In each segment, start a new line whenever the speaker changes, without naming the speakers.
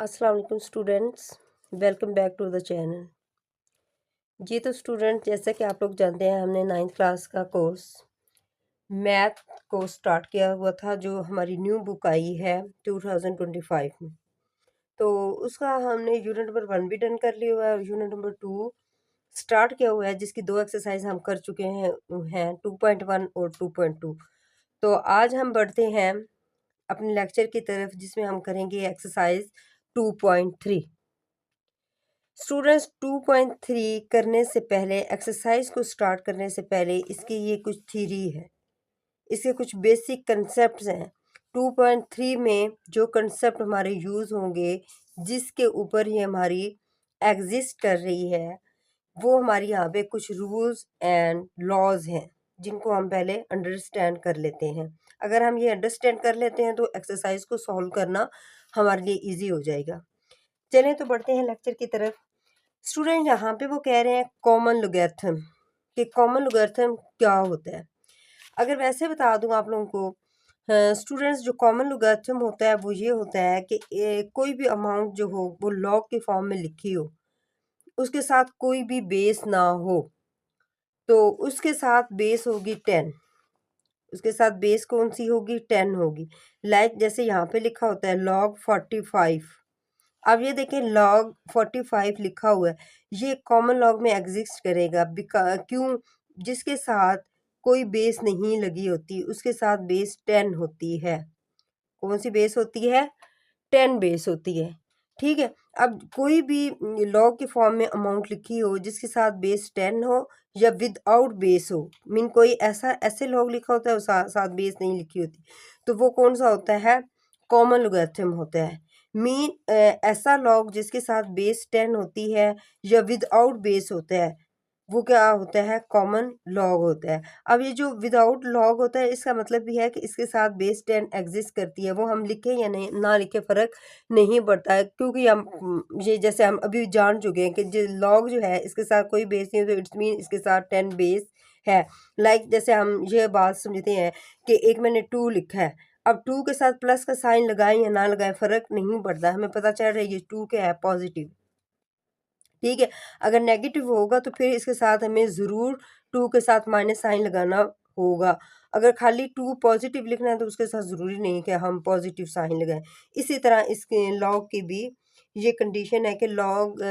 अस्सलाम वालेकुम students, welcome back to the channel. जी तो स्टूडेंट, जैसा कि आप लोग जानते हैं, हमने 9th क्लास का कोर्स मैथ को स्टार्ट किया हुआ था, जो हमारी न्यू बुक आई है 2025 में। तो उसका हमने यूनिट नंबर 1 भी डन कर लिया हुआ है और यूनिट नंबर 2 स्टार्ट किया हुआ है, जिसकी 2 एक्सरसाइज हम कर चुके हैं 2.1 और 2.2। तो आज हम बढ़ते हैं अपने लेक्चर की तरफ, जिसमें हम करेंगे एक्सरसाइज 2.3। स्टूडेंट्स, 2.3 करने से पहले, एक्सरसाइज को स्टार्ट करने से पहले इसकी ये कुछ थ्योरी है, इसके कुछ बेसिक कंसेप्ट्स हैं। 2.3 में जो कंसेप्ट हमारे यूज़ होंगे, जिसके ऊपर ये हमारी एग्जिस्ट कर रही है, वो हमारे यहाँ पे कुछ रूल्स एंड लॉज हैं, जिनको हम पहले अंडरस्टैंड कर लेते हैं। अगर हम ये अंडरस्टैंड कर लेते हैं तो एक्सरसाइज को सॉल्व करना हमारे लिए ईजी हो जाएगा। चलें तो बढ़ते हैं लेक्चर की तरफ। स्टूडेंट, यहाँ पे वो कह रहे हैं कॉमन लोगैरिथम, कि कॉमन लोगैरिथम क्या होता है। अगर वैसे बता दूँ आप लोगों को स्टूडेंट्स, जो कॉमन लोगैरिथम होता है वो ये होता है कि कोई भी अमाउंट जो हो वो लॉग के फॉर्म में लिखी हो, उसके साथ कोई भी बेस ना हो, तो उसके साथ बेस होगी 10। उसके साथ बेस कौन सी होगी? 10 होगी। लाइक जैसे यहाँ पे लिखा होता है लॉग 45। अब ये देखें, लॉग 45 लिखा हुआ है, ये कॉमन लॉग में एग्जिस्ट करेगा। क्यों? जिसके साथ कोई बेस नहीं लगी होती, उसके साथ बेस 10 होती है। कौन सी बेस होती है? 10 बेस होती है। ठीक है। अब कोई भी लॉग के फॉर्म में अमाउंट लिखी हो जिसके साथ बेस 10 हो या विदाउट बेस हो, मीन कोई ऐसे लॉग लिखा होता है और साथ बेस नहीं लिखी होती, तो वो कौन सा होता है? कॉमन लोगैरिथम होता है। मीन ऐसा लॉग जिसके साथ बेस 10 होती है या विदाउट बेस होता है, वो क्या होता है? कॉमन लॉग होता है। अब ये जो विदाउट लॉग होता है, इसका मतलब भी है कि इसके साथ बेस 10 एग्जिस्ट करती है। वो हम लिखें या नहीं ना लिखे फ़र्क नहीं पड़ता है, क्योंकि ये जैसे हम अभी जान चुके हैं कि जो लॉग जो है इसके साथ कोई बेस नहीं है, तो इट्स मीन इसके साथ 10 बेस है। लाइक जैसे हम ये बात समझते हैं कि एक मैंने 2 लिखा है, अब 2 के साथ प्लस का साइन लगाएं या ना लगाएं फ़र्क नहीं पड़ता, हमें पता चल रहा है ये 2 क्या है? पॉजिटिव। ठीक है। अगर नेगेटिव होगा तो फिर इसके साथ हमें ज़रूर 2 के साथ माइनस साइन लगाना होगा। अगर खाली 2 पॉजिटिव लिखना है तो उसके साथ ज़रूरी नहीं कि हम पॉजिटिव साइन लगाएं। इसी तरह इसके लॉग की भी ये कंडीशन है कि लॉग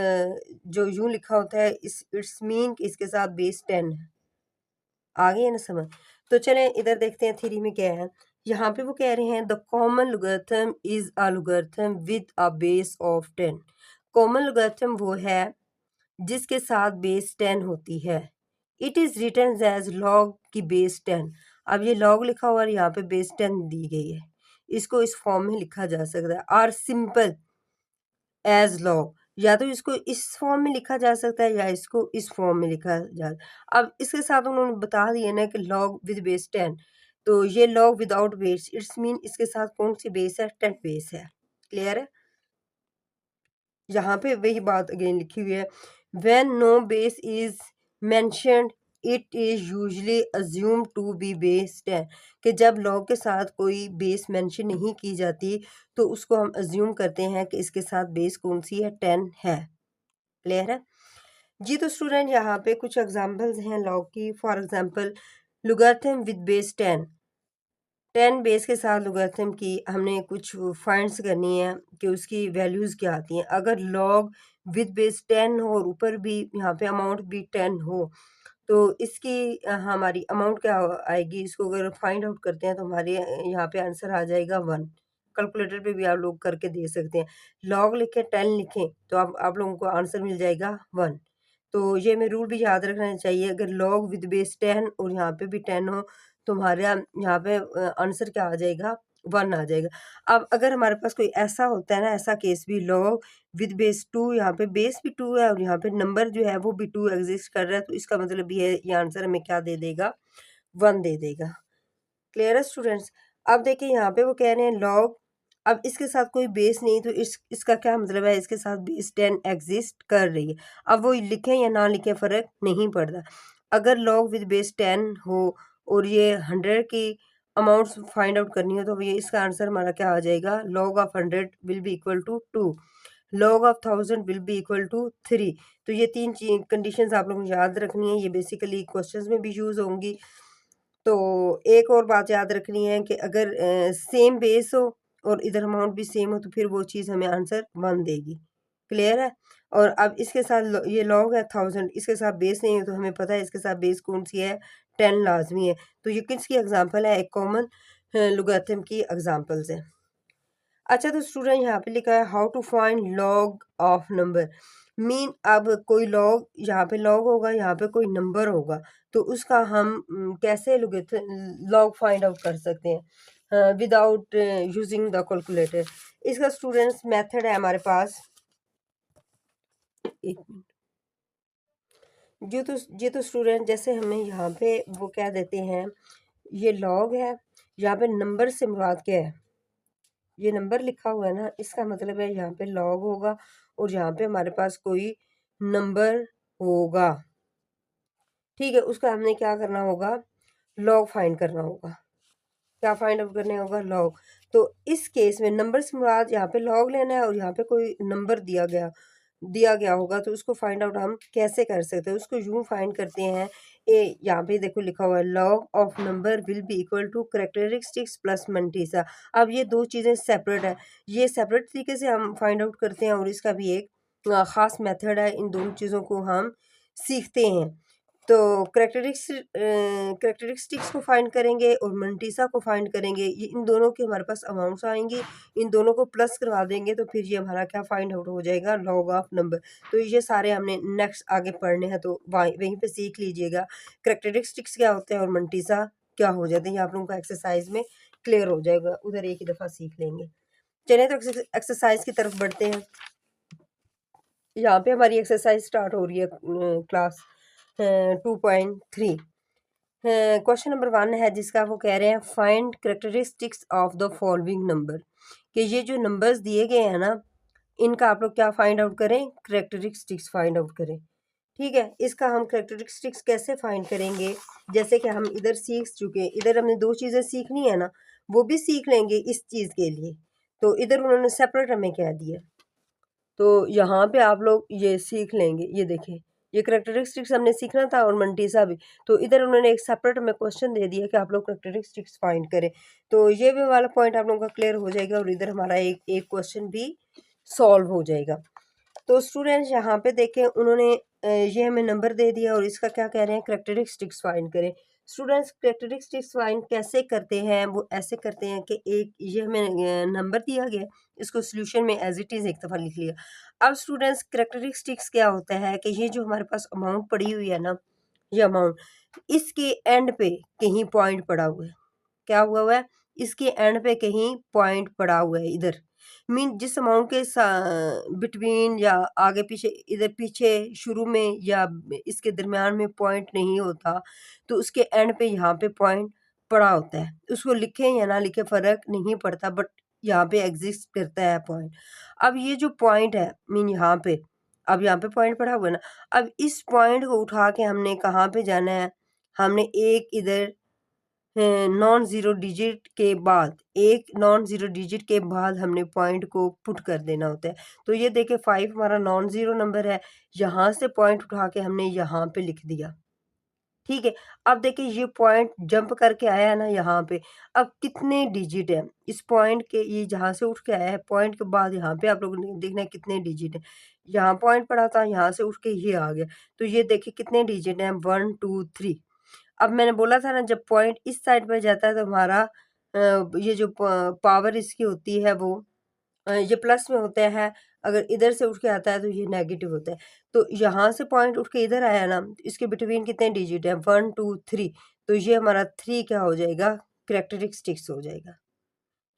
जो यूँ लिखा होता है, इट्स मीन कि इसके साथ बेस 10 है। आ गई है ना समझ? तो चलें इधर देखते हैं थ्योरी में क्या है। यहाँ पे वो कह रहे हैं the common logarithm is a logarithm with a base of 10। Common logarithm वो है जिसके साथ बेस 10 होती है। It is written as log की बेस 10। अब ये लॉग लिखा हुआ है, यहाँ पे बेस 10 दी गई है, इसको इस फॉर्म में लिखा जा सकता है। आर सिंपल एज लॉग, या तो इसको इस फॉर्म में लिखा जा सकता है या इसको इस फॉर्म में लिखा जा। अब इसके साथ उन्होंने बता दिया ना कि लॉग विद बेस 10, तो ये log without base, it's mean इसके साथ कौन सी बेस है? 10 बेस है। क्लियर है? यहाँ पे वही बात अगेन लिखी हुई है, when no base is mentioned it is usually assume to be base 10, कि जब लॉग के साथ कोई बेस मेंशन नहीं की जाती तो उसको हम अज्यूम करते हैं कि इसके साथ बेस कौन सी है? 10 है। क्लियर है जी? तो स्टूडेंट, यहाँ पे कुछ एग्जांपल्स हैं लॉग की। For example, logarithm with base 10 base के साथ लोगैरिथम की हमने कुछ फाइंड्स करनी है कि उसकी वैल्यूज़ क्या आती हैं। अगर लॉग विद बेस 10 हो और ऊपर भी यहाँ पे अमाउंट भी 10 हो, तो इसकी हमारी अमाउंट क्या आएगी? इसको अगर फाइंड आउट करते हैं तो हमारे यहाँ पे आंसर आ जाएगा 1। कैलकुलेटर पे भी आप लोग करके दे सकते हैं। लॉग लिखें 10 लिखें तो आप लोगों को आंसर मिल जाएगा 1। तो ये हमें रूल भी याद रखना चाहिए, अगर लॉग विद बेस 10 और यहाँ पे भी 10 हो तो हमारे यहाँ पे आंसर क्या आ जाएगा? 1 आ जाएगा। अब अगर हमारे पास कोई ऐसा होता है ना, ऐसा केस भी, लॉग विद बेस 2, यहाँ पे बेस भी 2 है और यहाँ पे नंबर जो है वो भी 2 एग्जिस्ट कर रहा है, तो इसका मतलब ये है ये आंसर हमें क्या दे देगा? 1 दे देगा। क्लियर है स्टूडेंट्स? अब देखिए यहाँ पे वो कह रहे हैं लॉग, अब इसके साथ कोई बेस नहीं, तो इसका क्या मतलब है? इसके साथ बेस 10 एग्जिस्ट कर रही है। अब वो लिखें या ना लिखें फ़र्क नहीं पड़ता। अगर लॉग विद बेस 10 हो और ये 100 की अमाउंट्स फाइंड आउट करनी हो, तो ये इसका आंसर हमारा क्या आ जाएगा? Log of 100 will be equal to 2। log of 1000 will be equal to 3। तो ये तीन कंडीशंस आप लोगों को याद रखनी है, ये बेसिकली क्वेश्चंस में भी यूज़ होंगी। तो एक और बात याद रखनी है कि अगर सेम बेस हो और इधर अमाउंट भी सेम हो तो फिर वो चीज़ हमें आंसर 1 देगी। क्लियर है? और अब इसके साथ ये लॉग है 1000, इसके साथ बेस नहीं है तो हमें पता है इसके साथ बेस कौन सी है, 10 लाजमी है। तो ये किसकी एग्जांपल है? एक कॉमन लॉगरिथम की एग्जांपल्स है। अच्छा, तो स्टूडेंट यहाँ पे लिखा है how to find log of number. Mean अब कोई लॉग, यहाँ पे लॉग होगा, यहाँ पे कोई नंबर होगा, तो उसका हम कैसे लॉग फाइंड आउट कर सकते हैं विदाउट यूजिंग द कैलकुलेटर। इसका स्टूडेंट्स मेथड है हमारे पास। एक मिनट, ये तो स्टूडेंट जैसे हमें यहाँ पे वो क्या देते हैं, ये लॉग है, यहाँ पे नंबर से मुराद क्या है, ये नंबर लिखा हुआ है ना, इसका मतलब है यहाँ पे लॉग होगा और यहाँ पे हमारे पास कोई नंबर होगा। ठीक है, उसका हमने क्या करना होगा, लॉग फाइंड करना होगा। क्या फाइंड आउट करने होगा, लॉग। तो इस केस में नंबर से मुराद यहाँ पे लॉग लेना है और यहाँ पे कोई नंबर दिया गया होगा, तो उसको फाइंड आउट हम कैसे कर सकते हैं, उसको यूं फाइंड करते हैं। यहाँ पे देखो लिखा हुआ है log of number will be equal to characteristics plus mantissa. अब ये दो चीज़ें सेपरेट है, ये सेपरेट तरीके से हम फाइंड आउट करते हैं और इसका भी एक ख़ास मेथड है, इन दोनों चीज़ों को हम सीखते हैं। तो करेक्टरिस्टिक्स को फाइंड करेंगे और मंटीसा को फाइंड करेंगे, ये इन दोनों के हमारे पास अमाउंट्स आएंगी, इन दोनों को प्लस करवा देंगे तो फिर ये हमारा क्या फाइंड आउट हो जाएगा, लॉग ऑफ नंबर। तो ये सारे हमने नेक्स्ट आगे पढ़ने हैं, तो वहीं पे सीख लीजिएगा करेक्टरिस्टिक्स क्या होते हैं और मंटीसा क्या हो जाते हैं। ये आप लोगों को एक्सरसाइज में क्लियर हो जाएगा, उधर एक ही दफ़ा सीख लेंगे। चलिए तो एक्सरसाइज की तरफ बढ़ते हैं। यहाँ पे हमारी एक्सरसाइज स्टार्ट हो रही है क्लास 2.3। क्वेश्चन नंबर 1 है जिसका वो कह रहे हैं find characteristics of the following number, कि ये जो नंबर्स दिए गए हैं ना, इनका आप लोग क्या फाइंड आउट करें, करेक्टरिस्टिक्स फाइंड आउट करें। ठीक है, इसका हम करेक्टरिस्टिक्स कैसे फाइंड करेंगे, जैसे कि हम इधर सीख चुके हैं, इधर हमने दो चीज़ें सीखनी है ना, वो भी सीख लेंगे इस चीज़ के लिए। तो इधर उन्होंने सेपरेट हमें क्या दिया, तो यहाँ पे आप लोग ये सीख लेंगे। ये देखें, ये करेक्टरिस्टिक्स हमने सीखना था और मंटीसा भी, तो इधर उन्होंने एक सेपरेट हमें क्वेश्चन दे दिया कि आप लोग करेक्टरिस्टिक्स फाइंड करें। तो ये भी वाला पॉइंट आप लोगों का क्लियर हो जाएगा और इधर हमारा एक क्वेश्चन भी सॉल्व हो जाएगा। तो स्टूडेंट्स यहाँ पे देखें, उन्होंने ये हमें नंबर दे दिया और इसका क्या कह रहे हैं, करेक्टरिस्टिक्स फाइंड करें। स्टूडेंट्स करेक्टरिस्टिक्स फाइंड कैसे करते हैं, वो ऐसे करते हैं कि एक ये हमें नंबर दिया गया, इसको सोल्यूशन में एज इट इज़ एक दफ़ा लिख लिया। अब स्टूडेंट्स करेक्टरिस्टिक्स क्या होता है कि ये जो हमारे पास अमाउंट पड़ी हुई है ना, ये अमाउंट, इसके एंड पे कहीं पॉइंट पड़ा हुआ है। क्या हुआ है, इसके एंड पे कहीं पॉइंट पड़ा हुआ है इधर। मीन जिस अमाउंट के बिटवीन या आगे पीछे, इधर पीछे शुरू में या इसके दरमियान में पॉइंट नहीं होता, तो उसके एंड पे यहाँ पे पॉइंट पड़ा होता है। उसको लिखें या ना लिखें फ़र्क नहीं पड़ता, बट यहाँ पे एग्जिस्ट करता है पॉइंट। अब ये जो पॉइंट है, मीन यहाँ पे, अब यहाँ पे पॉइंट पड़ा हुआ है ना, अब इस पॉइंट को उठा के हमने कहाँ पे जाना है, हमने एक इधर नॉन ज़ीरो डिजिट के बाद, एक नॉन ज़ीरो डिजिट के बाद हमने पॉइंट को पुट कर देना होता है। तो ये देखिए 5 हमारा नॉन ज़ीरो नंबर है, यहाँ से पॉइंट उठा के हमने यहाँ पे लिख दिया। ठीक है, अब देखिए ये पॉइंट जंप करके आया है ना यहाँ पे, अब कितने डिजिट है इस पॉइंट के, ये जहाँ से उठ के आया है पॉइंट के बाद यहाँ पे आप लोगों ने देखना है कितने डिजिट है। यहाँ पॉइंट पड़ा था, यहाँ से उठ के ये आ गया, तो ये देखिए कितने डिजिट हैं, 1 2 3। अब मैंने बोला था ना, जब पॉइंट इस साइड पे जाता है तो हमारा ये जो पावर इसकी होती है वो ये प्लस में होता है, अगर इधर से उठ के आता है तो ये नेगेटिव होता है। तो यहाँ से पॉइंट उठ के इधर आया ना, इसके बिटवीन कितने डिजिट हैं, 1 2 3, तो ये हमारा 3 क्या हो जाएगा, करेक्टरिस्टिक्स हो जाएगा।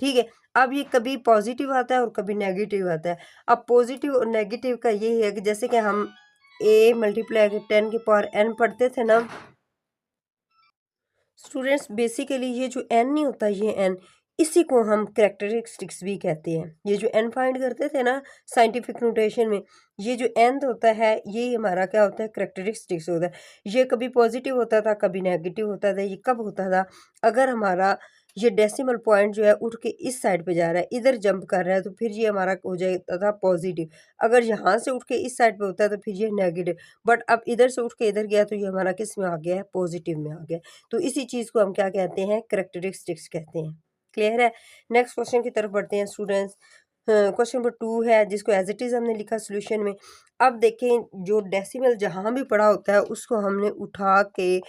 ठीक है, अब ये कभी पॉजिटिव आता है और कभी नेगेटिव आता है। अब पॉजिटिव और नेगेटिव का ये है कि जैसे कि हम a मल्टीप्लाई 10 की पावर n पढ़ते थे ना स्टूडेंट्स, बेसिकली ये जो n नहीं होता, ये n, इसी को हम करेक्टरिस्टिक्स भी कहते हैं। ये जो n फाइंड करते थे ना साइंटिफिक नोटेशन में, ये जो n होता है ये हमारा क्या होता है, करेक्टरिस्टिक्स होता है। ये कभी पॉजिटिव होता था, कभी नेगेटिव होता था। ये कब होता था, अगर हमारा ये डेसिमल पॉइंट जो है उठ के इस साइड पे जा रहा है, इधर जंप कर रहा है, तो फिर ये हमारा हो जाता था पॉजिटिव। अगर यहाँ से उठ के इस साइड पे होता है तो फिर ये नेगेटिव, बट अब इधर से उठ के इधर गया तो ये हमारा किस में आ गया है, पॉजिटिव में आ गया। तो इसी चीज़ को हम क्या कहते हैं, कैरेक्टरिस्टिक्स कहते हैं। क्लियर है। नेक्स्ट क्वेश्चन की तरफ बढ़ते हैं स्टूडेंट्स। क्वेश्चन नंबर 2 है, जिसको एज इट इज़ हमने लिखा सोल्यूशन में। अब देखें, जो डेसिमल जहाँ भी पड़ा होता है उसको हमने उठा के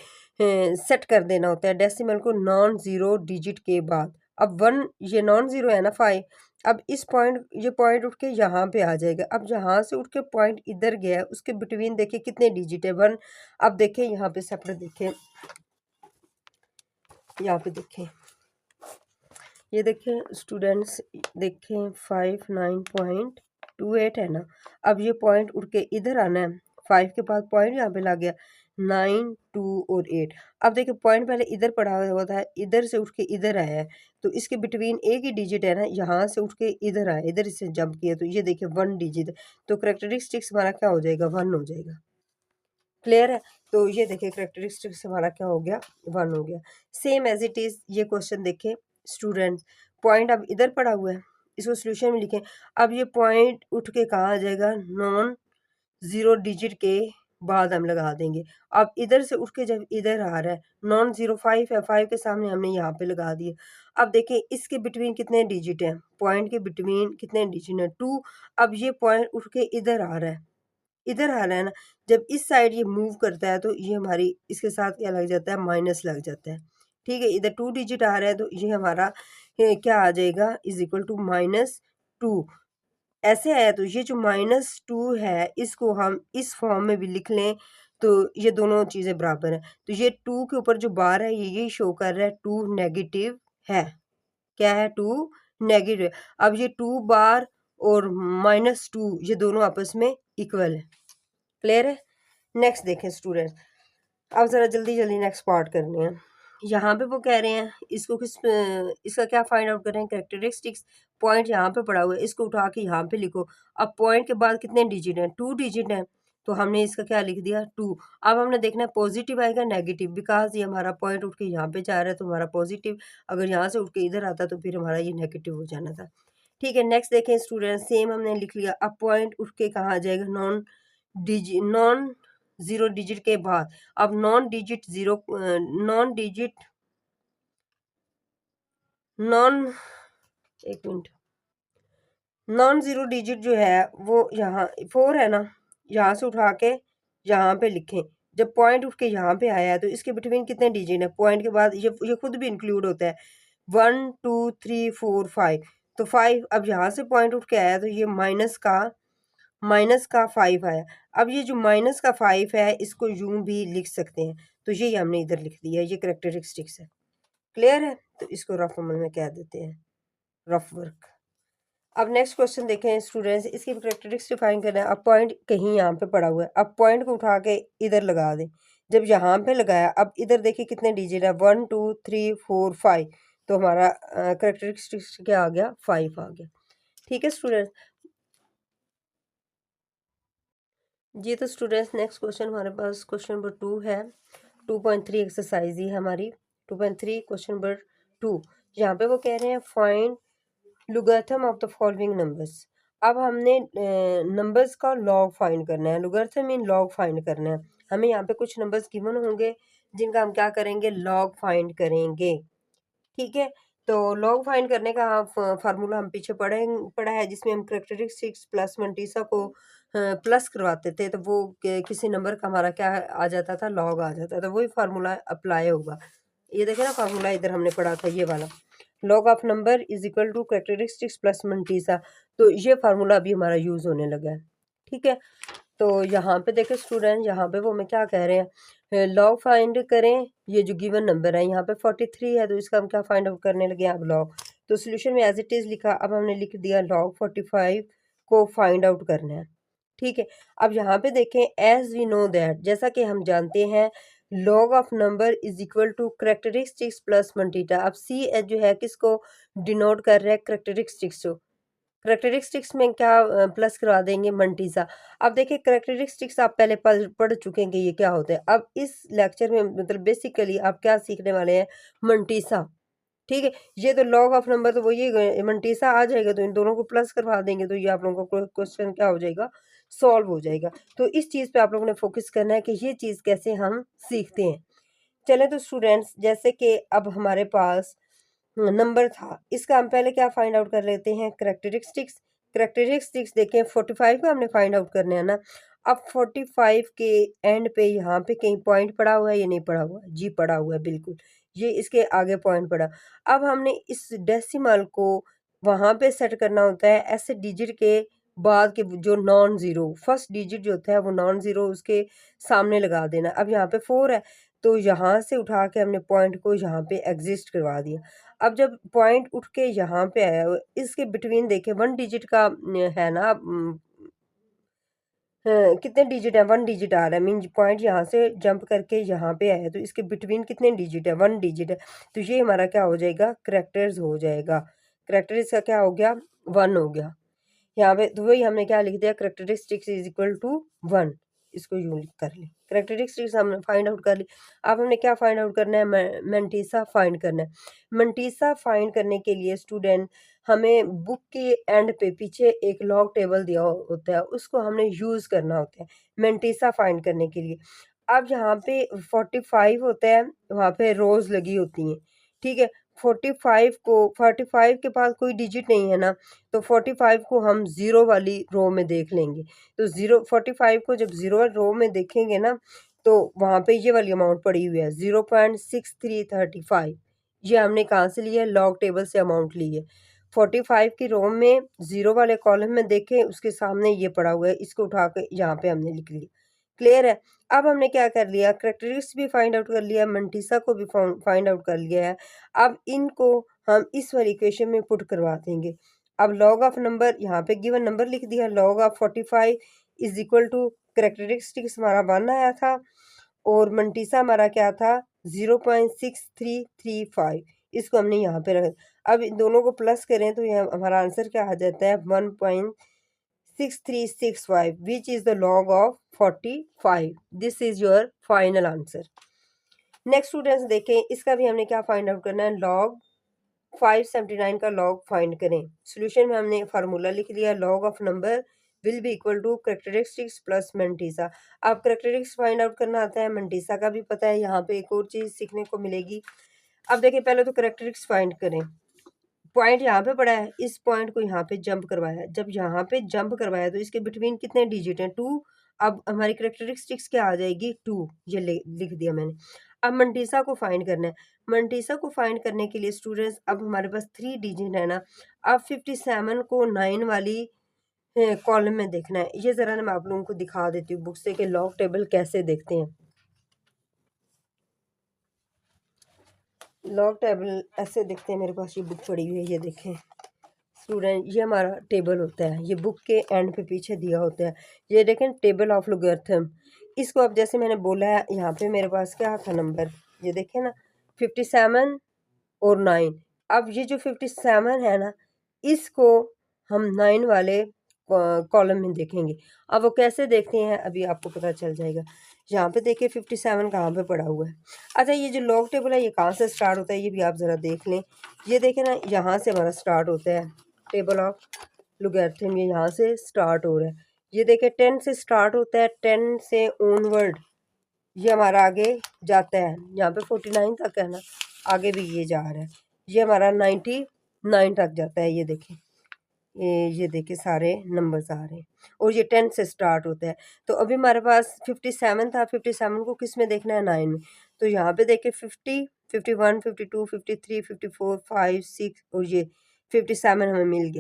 सेट कर देना होता है डेसिमल को नॉन ज़ीरो डिजिट के बाद। अब 1 ये नॉन ज़ीरो है ना 5, अब इस पॉइंट, ये पॉइंट उठ के यहाँ पे आ जाएगा। अब जहाँ से उठ के पॉइंट इधर गया है उसके बिटवीन देखिए कितने डिजिट है, 1। अब देखें यहाँ पे सेपरेट देखें, यहाँ पे देखें, ये देखें स्टूडेंट्स, देखें 59.28 है ना। अब ये पॉइंट उठ के इधर आना है, 5 के बाद पॉइंट यहाँ पे लग गया 9, 2 और 8। अब देखिए पॉइंट पहले इधर पड़ा हुआ था, इधर से उठ के इधर आया है, तो इसके बिटवीन एक ही डिजिट है ना, यहाँ से उठ के इधर आया, इधर से जंप किया, तो ये देखिए 1 डिजिट, तो करेक्टरिस्टिक्स हमारा क्या हो जाएगा, 1 हो जाएगा। क्लियर है। तो ये देखिए करेक्टरिस्टिक्स हमारा क्या हो गया, 1 हो गया। सेम एज इट इज़ ये क्वेश्चन देखें स्टूडेंट्स, पॉइंट अब इधर पड़ा हुआ है, इसको सोल्यूशन में लिखें। अब ये पॉइंट उठ के कहाँ आ जाएगा, नॉन ज़ीरो डिजिट के बाद हम लगा देंगे। अब इधर से उठ के जब इधर आ रहा है, नॉन ज़ीरो 5 है, 5 के सामने हमने यहाँ पे लगा दिए। अब देखें इसके बिटवीन कितने डिजिट हैं, पॉइंट के बिटवीन कितने डिजिट हैं, 2। अब ये पॉइंट उठ के इधर आ रहा है, इधर आ रहा है ना, जब इस साइड ये मूव करता है तो ये हमारी इसके साथ क्या लग जाता है, माइनस लग जाता है। ठीक है, इधर 2 डिजिट आ रहा है तो ये हमारा क्या आ जाएगा, इज इक्वल टू -2। ऐसे आया तो ये जो -2 है इसको हम इस फॉर्म में भी लिख लें तो ये दोनों चीज़ें बराबर हैं। तो ये 2 के ऊपर जो बार है ये शो कर रहा है 2 नेगेटिव है। क्या है, 2 नेगेटिव। अब ये 2 बार और -2 ये दोनों आपस में इक्वल है। क्लियर है। नेक्स्ट देखें स्टूडेंट, अब ज़रा जल्दी जल्दी नेक्स्ट पार्ट करने हैं। यहाँ पे वो कह रहे हैं इसको इसका क्या फाइंड आउट कर रहे हैं, कैरेक्टरिस्टिक्स। पॉइंट यहाँ पे पड़ा हुआ है, इसको उठा के यहाँ पे लिखो। अब पॉइंट के बाद कितने डिजिट हैं, 2 डिजिट हैं, तो हमने इसका क्या लिख दिया, 2। अब हमने देखना है पॉजिटिव आएगा नेगेटिव, बिकॉज ये हमारा पॉइंट उठ के यहाँ पे जा रहा है तो हमारा पॉजिटिव, अगर यहाँ से उठ के इधर आता तो फिर हमारा ये नेगेटिव हो जाना था। ठीक है, नेक्स्ट देखें स्टूडेंट, सेम हमने लिख लिया। अब पॉइंट उठ के कहाँ आ जाएगा, नॉन ज़ीरो डिजिट के बाद। अब नॉन डिजिट नॉन एक मिनट, नॉन ज़ीरो डिजिट जो है वो यहाँ 4 है ना, यहाँ से उठा के यहाँ पे लिखें। जब पॉइंट उठ के यहाँ पे आया है तो इसके बिटवीन कितने डिजिट है, पॉइंट के बाद ये खुद भी इंक्लूड होता है, 1 2 3 4 5। तो 5 अब यहाँ से पॉइंट उठ के आया तो ये माइनस का 5 आया। अब ये जो माइनस का 5 है इसको यूं भी लिख सकते हैं, तो ये हमने इधर लिख दिया, ये करेक्टरिस्टिक्स है। क्लियर है। तो इसको रफ अमल में कह देते हैं रफ वर्क। अब नेक्स्ट क्वेश्चन देखें स्टूडेंट्स, इसकी करेक्टरिस्टिक्स डिफाइन करना है। अब पॉइंट कहीं यहाँ पे पड़ा हुआ है, अब पॉइंट को उठा के इधर लगा दें। जब यहाँ पे लगाया, अब इधर देखिए कितने डिजिट है, 1 2 3 4 5, तो हमारा करेक्टरिस्टिक्स क्या आ गया, 5 आ गया। ठीक है स्टूडेंट्स। जी तो स्टूडेंट्स नेक्स्ट क्वेश्चन हमारे पास क्वेश्चन नंबर 2 है। 2.3 एक्सरसाइज ही हमारी 2.3 क्वेश्चन नंबर 2। यहाँ पे वो कह रहे हैं find logarithm of the following numbers. अब हमने नंबर्स का लॉग फाइंड करना है, लॉगरिथम मीन लॉग फाइंड करना है। हमें यहाँ पे कुछ नंबर्स गिवन होंगे जिनका हम क्या करेंगे, लॉग फाइंड करेंगे। ठीक है, तो लॉग फाइंड करने का फार्मूला हम पीछे पढ़ा है, जिसमें हम करेक्टरिस्टिक्स प्लस मंटीसा को प्लस करवाते थे, तो वो किसी नंबर का हमारा क्या आ जाता था, लॉग आ जाता था। वही फार्मूला अप्लाई होगा। ये देखें ना, फार्मूला इधर हमने पढ़ा था ये वाला, log of number is equal to characteristics plus mantissa. तो ये फार्मूला अभी हमारा यूज होने लगा है। ठीक है, तो यहाँ पे देखें स्टूडेंट, यहाँ पे वो हमें क्या कह रहे हैं, लॉग फाइंड करें। ये जो गिवन नंबर है यहाँ पे 43 है, तो इसका हम क्या फाइंड आउट करने लगे, अब लॉग। तो सोल्यूशन में एज इट इज़ लिखा, अब हमने लिख दिया लॉग 45 को फाइंड आउट करना है। ठीक है, अब यहाँ पे देखें, एज वी नो दैट, जैसा कि हम जानते हैं, log of number is equal to characteristics plus mantissa. अब सी एच जो है किसको डिनोट कर रहा है, करेक्टरिस्टिक्स को। करेक्टरिस्टिक्स में क्या प्लस करवा देंगे, मंटीसा। अब देखिए करेक्टरिस्टिक्स आप पहले पढ़ चुके हैं कि ये क्या होता है। अब इस लेक्चर में मतलब बेसिकली आप क्या सीखने वाले हैं, मंटीसा। ठीक है। ये तो लॉग ऑफ नंबर तो वही मंटीसा आ जाएगा, तो इन दोनों को प्लस करवा देंगे तो ये आप लोगों को क्वेश्चन क्या हो जाएगा, सॉल्व हो जाएगा। तो इस चीज़ पे आप लोगों ने फोकस करना है कि ये चीज़ कैसे हम सीखते हैं। चले तो स्टूडेंट्स, जैसे कि अब हमारे पास नंबर था, इसका हम पहले क्या फाइंड आउट कर लेते हैं, करेक्टरिस्टिक्स। करेक्टरिस्टिक्स देखें 45 का हमने फाइंड आउट करना है ना। अब 45 के एंड पे यहाँ पे कहीं पॉइंट पड़ा हुआ है या नहीं पड़ा हुआ, जी पड़ा हुआ है बिल्कुल, ये इसके आगे पॉइंट पड़ा। अब हमने इस डेसिमल को वहाँ पे सेट करना होता है, ऐसे डिजिट के बाद के जो नॉन ज़ीरो, फर्स्ट डिजिट जो होता है वो नॉन ज़ीरो उसके सामने लगा देना। अब यहाँ पे 4 है, तो यहाँ से उठा के हमने पॉइंट को यहाँ पे एग्जिस्ट करवा दिया। अब जब पॉइंट उठ के यहाँ पे आया, इसके बिटवीन देखें 1 डिजिट का है ना, हाँ, कितने डिजिट है, 1 डिजिट आ रहा है, मीन पॉइंट यहाँ से जंप करके यहाँ पे आया, तो इसके बिटवीन कितने डिजिट है, 1 डिजिट है। तो ये हमारा क्या हो जाएगा, करेक्टर्स हो जाएगा। करेक्टर्स का क्या हो गया, 1 हो गया। यहाँ पे तो वही हमने क्या लिख दिया, करेक्टरिस्टिक्स इज इक्वल टू 1, इसको यूं कर ली। करेक्टरिस्टिक्स हमने फाइंड आउट कर ली। अब हमने क्या फाइंड आउट करना है, मंटीसा फाइंड करना है। मंटीसा फाइंड करने के लिए स्टूडेंट हमें बुक के एंड पे पीछे एक लॉग टेबल दिया होता है, उसको हमने यूज़ करना होता है मंटीसा फाइंड करने के लिए। अब यहाँ पे 45 होता है, वहाँ पे रोज लगी होती हैं, ठीक है। 45 के पास कोई डिजिट नहीं है ना, तो 45 को हम ज़ीरो वाली रो में देख लेंगे। तो 45 को जब ज़ीरो रो में देखेंगे ना, तो वहाँ पे ये वाली अमाउंट पड़ी हुई है 0.6335। ये हमने कहाँ से लिया है, लॉग टेबल से अमाउंट ली है। 45 की रो में ज़ीरो वाले कॉलम में देखें, उसके सामने ये पड़ा हुआ है, इसको उठा के यहाँ पे हमने लिख लिया। क्लियर है। अब हमने क्या कर लिया, करेक्टरिस्टिक्स भी फाइंड आउट कर लिया, मंटीसा को भी फाइंड आउट कर लिया है। अब इनको हम इस वाली इक्वेशन में पुट करवा देंगे। अब लॉग ऑफ नंबर, यहाँ पे गिवन नंबर लिख दिया, log of 45 is equal to characteristics हमारा 1 आया था और मंटीसा हमारा क्या था 0.6335, इसको हमने यहाँ पे रख। अब इन दोनों को प्लस करें तो यह हमारा आंसर क्या आ जाता है 1.6365, which is the log of 45। This is your final answer. Next students देखें, इसका भी हमने क्या फाइंड आउट करना है, लॉग 579 का लॉग फाइंड करें। सॉल्यूशन में हमने फार्मूला लिख लिया, log of number will be equal to characteristics plus mantissa. अब करेक्टरिस्टिक्स फाइंड आउट करना आता है, मंटीसा का भी पता है। यहाँ पे एक और चीज़ सीखने को मिलेगी। अब देखिए, पहले तो करेक्टरिस्टिक्स फाइंड करें। पॉइंट यहाँ पे पड़ा है, इस पॉइंट को यहाँ पे जंप करवाया, जब यहाँ पे जंप करवाया तो इसके बिटवीन कितने डिजिट हैं, 2। अब हमारी करेक्टरिस्टिक्स क्या आ जाएगी, 2, ये लिख दिया मैंने। अब मंटीसा को फाइंड करना है। मंटीसा को फाइंड करने के लिए स्टूडेंट्स, अब हमारे पास 3 डिजिट है ना। अब 57 को 9 वाली कॉलम में देखना है। ये ज़रा मैं आप लोगों को दिखा देती हूँ बुक से कि लॉग टेबल कैसे देखते हैं। लॉग टेबल ऐसे देखते हैं, मेरे पास ये बुक पड़ी हुई है, ये देखें स्टूडेंट, ये हमारा टेबल होता है, ये बुक के एंड पे पीछे दिया होता है। ये देखें टेबल ऑफ लोगरिथम। इसको अब जैसे मैंने बोला है, यहाँ पे मेरे पास क्या था नंबर, ये देखें ना 57 और 9। अब ये जो 57 है ना, इसको हम 9 वाले कॉलम में देखेंगे। अब वो कैसे देखते हैं अभी आपको पता चल जाएगा। यहाँ पे देखिए 57 कहाँ पे पड़ा हुआ है। अच्छा, ये जो लॉग टेबल है ये कहाँ से स्टार्ट होता है, ये भी आप ज़रा देख लें। ये देखें ना, यहाँ से हमारा स्टार्ट होता है टेबल ऑफ लोगरिथम, ये यहाँ से स्टार्ट हो रहा है। ये देखें 10 से स्टार्ट होता है, 10 से ऑनवर्ड ये हमारा आगे जाता है। यहाँ पे 49 तक है ना, आगे भी ये जा रहा है। ये हमारा 99 तक जाता है। ये देखें, ये देखिए सारे नंबर्स आ रहे हैं और ये 10 से स्टार्ट होता है। तो अभी हमारे पास 57 था, 57 को किस में देखना है, 9 में। तो यहाँ पे देखिए 50, 51, 52, 53, 54, 5, 6 और ये 57 हमें मिल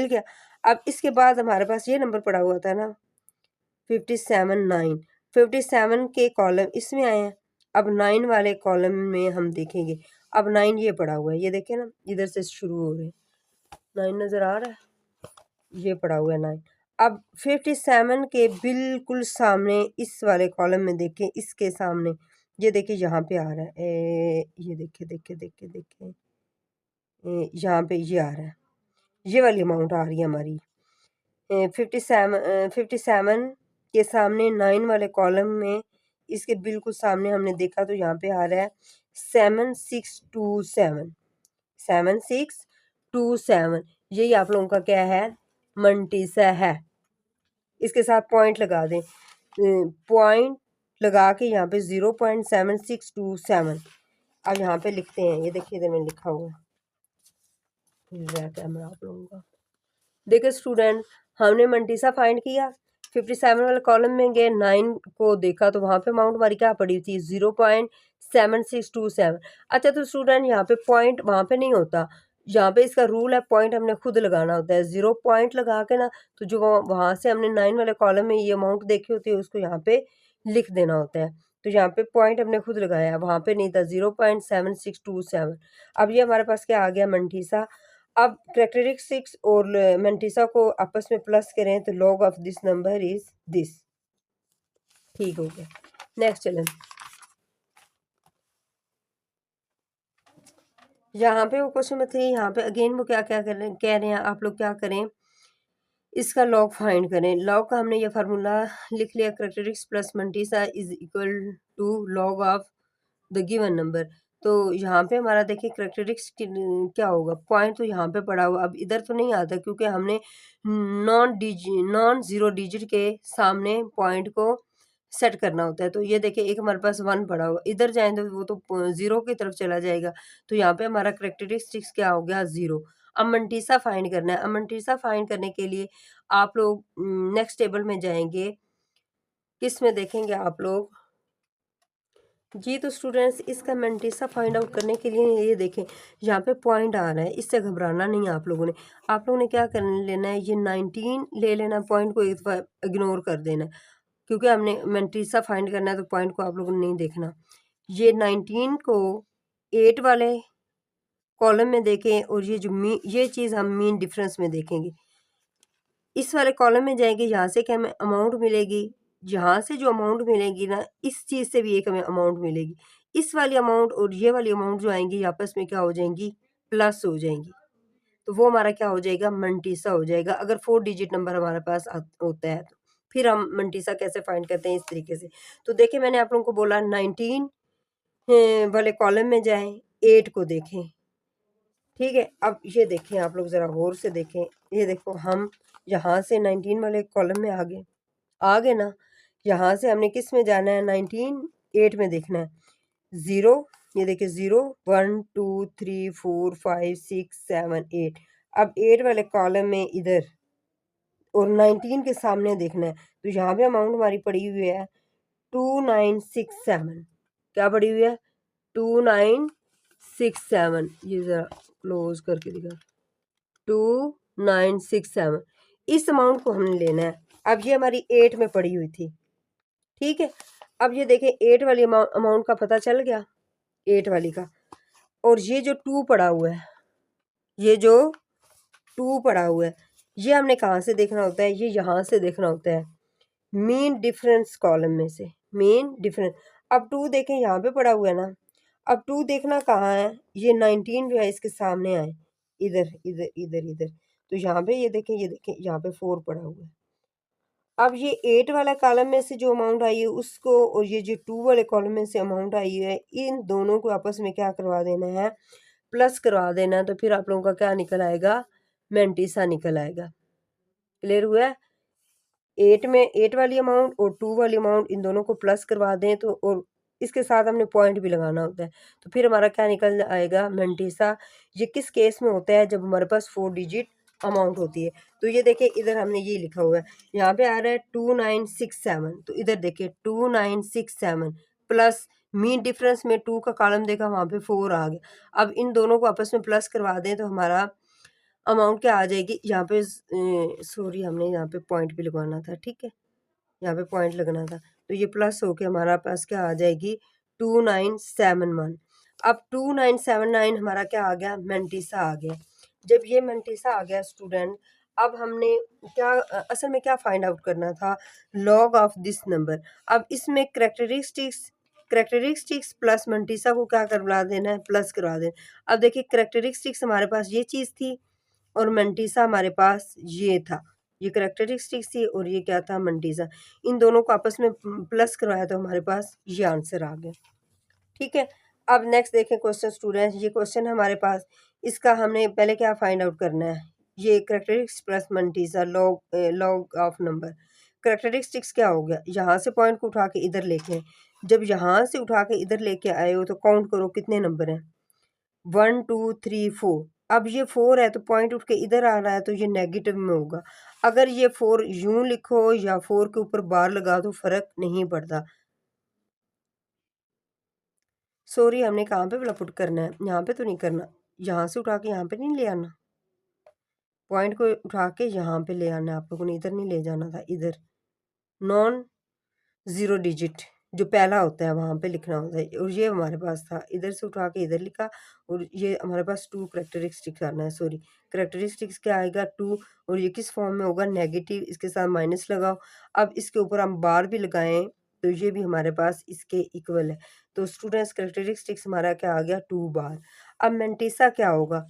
गया। अब इसके बाद हमारे पास ये नंबर पड़ा हुआ था ना 57, 9। 57 के कॉलम इसमें आए हैं। अब 9 वाले कॉलम में हम देखेंगे। अब 9 ये पड़ा हुआ है, ये देखें ना, इधर से शुरू हो रहे हैं, 9 नज़र आ रहा है, ये पड़ा हुआ है 9। अब 57 के बिल्कुल सामने इस वाले कॉलम में देखें, इसके सामने ये देखिए यहाँ पे आ रहा है, ये देखिए यहाँ पे ये आ रहा है, ये वाली अमाउंट आ रही है हमारी। 57 के सामने 9 वाले कॉलम में इसके बिल्कुल सामने हमने देखा तो यहाँ पे आ रहा है 7627। 7627, यही आप लोगों का क्या है, मंटीसा है। इसके साथ पॉइंट लगा दें, पॉइंट लगा के यहाँ पे 0.7627। अब यहाँ पे लिखते हैं, ये देखिए इधर में लिखा हुआ है कैमरा आप लोगों का। देखिए स्टूडेंट, हमने मंटीसा फाइंड किया, 57 वाले कॉलम में गए, 9 को देखा तो वहाँ पे अमाउंट हमारी क्या पड़ी थी, 0.7627। अच्छा तो स्टूडेंट यहाँ पे पॉइंट वहाँ पे नहीं होता, यहाँ पे इसका रूल है पॉइंट हमने खुद लगाना होता है। 0 पॉइंट लगा के ना, तो जो वहाँ से हमने 9 वाले कॉलम में ये अमाउंट देखी होती है उसको यहाँ पे लिख देना होता है। तो यहाँ पे पॉइंट हमने खुद लगाया, वहाँ पे नहीं था 0.7627। अब ये हमारे पास क्या आ गया, मंटीसा। अब कैरेक्टरिस्टिक्स और मंटीसा को आपस में प्लस करें तो log of this number is this. ठीक हो गया, नेक्स्ट चलें। यहाँ पे वो क्वेश्चन में थे, यहाँ पे अगेन वो क्या क्या कह रहे हैं, आप लोग क्या करें, इसका लॉग फाइंड करें। लॉग का हमने ये फार्मूला लिख लिया, characteristics plus mantissa is equal to log of the given number. तो यहाँ पे हमारा देखिए कैरेक्टरिस्टिक्स क्या होगा, पॉइंट तो यहाँ पे पड़ा हुआ, अब इधर तो नहीं आता क्योंकि हमने नॉन जीरो डिजिट के सामने पॉइंट को सेट करना होता है। तो ये देखिए एक हमारे पास 1 पड़ा हुआ, इधर जाए तो वो तो 0 की तरफ चला जाएगा। तो यहाँ पे हमारा कैरेक्टरिस्टिक्स क्या हो गया, 0। अब मंटीसा फाइंड करना है। अब मंटीसा फाइंड करने के लिए आप लोग नेक्स्ट टेबल में जाएंगे, किस में देखेंगे आप लोग जी। तो स्टूडेंट्स, इसका मंटीसा फाइंड आउट करने के लिए ये देखें, यहाँ पे पॉइंट आ रहा है, इससे घबराना नहीं है आप लोगों ने। आप लोगों ने क्या कर लेना है, ये 19 ले लेना, पॉइंट को एक दफ़ा इग्नोर कर देना, क्योंकि हमने मंटीसा फाइंड करना है तो पॉइंट को आप लोगों ने नहीं देखना। ये 19 को 8 वाले कॉलम में देखें और ये जो ये चीज़ हम मीन डिफरेंस में देखेंगे। इस वाले कॉलम में जाएंगे, यहाँ से क्या हमें अमाउंट मिलेगी, यहाँ से जो अमाउंट मिलेगी ना, इस चीज़ से भी एक हमें अमाउंट मिलेगी। इस वाली अमाउंट और ये वाली अमाउंट जो आएंगी आपस में क्या हो जाएंगी, प्लस हो जाएंगी। तो वो हमारा क्या हो जाएगा, मंटीसा हो जाएगा। अगर 4 डिजिट नंबर हमारे पास होता है तो फिर हम मंटीसा कैसे फाइंड करते हैं, इस तरीके से। तो देखिए मैंने आप लोगों को बोला 19 वाले कॉलम में जाएं, 8 को देखें, ठीक है। अब ये देखें, आप लोग ज़रा गौर से देखें, ये देखो हम यहाँ से 19 वाले कॉलम में आ गए ना। यहाँ से हमने किस में जाना है, 19 8 में देखना है। 0, ये देखिए 0 1 2 3 4 5 6 7 8। अब 8 वाले कॉलम में इधर और 19 के सामने देखना है। तो यहाँ पे अमाउंट हमारी पड़ी हुई है 2967। क्या पड़ी हुई है, 2967। ये ज़रा क्लोज करके दिखा, 2967। इस अमाउंट को हमने लेना है। अब ये हमारी 8 में पड़ी हुई थी, ठीक है। अब ये देखें 8 वाली अमाउंट का पता चल गया, 8 वाली का। और ये जो 2 पड़ा हुआ है, ये जो 2 पड़ा हुआ है, ये हमने कहाँ से देखना होता है, ये यहाँ से देखना होता है, मीन डिफरेंस कॉलम में से, मीन डिफरेंस। अब 2 देखें यहाँ पे पड़ा हुआ है ना, अब 2 देखना कहाँ है, ये 19 जो है इसके सामने आए, इधर इधर इधर इधर। तो यहाँ पे ये देखें यहाँ पे 4 पड़ा हुआ है। अब ये 8 वाला कॉलम में से जो अमाउंट आई है उसको, और ये जो 2 वाले कॉलम में से अमाउंट आई है, इन दोनों को आपस में क्या करवा देना है, प्लस करवा देना है। तो फिर आप लोगों का क्या निकल आएगा, मंटीसा निकल आएगा। क्लियर हुआ है। 8 में 8 वाली अमाउंट और 2 वाली अमाउंट, इन दोनों को प्लस करवा दें तो, और इसके साथ हमने पॉइंट भी लगाना होता है। तो फिर हमारा क्या निकल आएगा, मंटीसा। ये किस केस में होता है, जब हमारे पास 4 डिजिट अमाउंट होती है। तो ये देखिए इधर हमने ये लिखा हुआ है, यहाँ पे आ रहा है 2967। तो इधर देखिए 2967 प्लस मीन डिफरेंस में 2 का कॉलम देखा, वहाँ पे 4 आ गया। अब इन दोनों को आपस में प्लस करवा दें तो हमारा अमाउंट क्या आ जाएगी, यहाँ पे सॉरी हमने यहाँ पे पॉइंट भी लगवाना था, ठीक है, यहाँ पे पॉइंट लगना था। तो ये प्लस होके हमारा पास क्या आ जाएगी, 2971। अब 2979 हमारा क्या आ गया, मंटीसा आ गया। जब ये मंटीसा आ गया स्टूडेंट, अब हमने क्या असल में क्या फाइंड आउट करना था, लॉग ऑफ दिस नंबर। अब इसमें करेक्टरिस्टिक्स प्लस मंटीसा को क्या करवा देना है, प्लस करवा देना। अब देखिए करेक्टरिस्टिक्स हमारे पास ये चीज़ थी और मंटीसा हमारे पास ये था, ये करेक्टरिस्टिक्स थी और ये क्या था, मंटीसा। इन दोनों को आपस में प्लस करवाया तो हमारे पास ये आंसर आ गया, ठीक है। अब नेक्स्ट देखें क्वेश्चन स्टूडेंट्स, ये क्वेश्चन हमारे पास, इसका हमने पहले क्या फाइंड आउट करना है, ये characteristics plus mantissa log of number. Characteristics क्या हो गया, यहाँ से पॉइंट को उठा के इधर लेके आए, जब यहाँ से उठा के इधर लेके आए हो तो काउंट करो कितने नंबर हैं, 1 2 3 4। अब ये 4 है तो पॉइंट उठ के इधर आ रहा है तो ये नेगेटिव में होगा। अगर ये 4 यूं लिखो या 4 के ऊपर बार लगा दो फर्क नहीं पड़ता। सॉरी, हमने कहाँ पे पुट करना है, यहाँ पे तो नहीं करना, यहाँ से उठा के यहाँ पे नहीं ले आना, पॉइंट को उठा के यहाँ पे ले आना है आप लोगों ने, इधर नहीं ले जाना था, इधर नॉन ज़ीरो डिजिट जो पहला होता है वहाँ पे लिखना होता है, और ये हमारे पास था, इधर से उठा के इधर लिखा, और ये हमारे पास 2 करेक्टरिस्टिक्स आना है, सॉरी करेक्टरिस्टिक्स क्या आएगा 2, और ये किस फॉर्म में होगा नेगेटिव, इसके साथ माइनस लगाओ। अब इसके ऊपर हम बार भी लगाएं तो ये भी हमारे पास इसके इक्वल है। तो स्टूडेंट्स करेक्टरिस्टिक्स हमारा क्या आ गया 2 बार। अब मेंटिसा क्या होगा,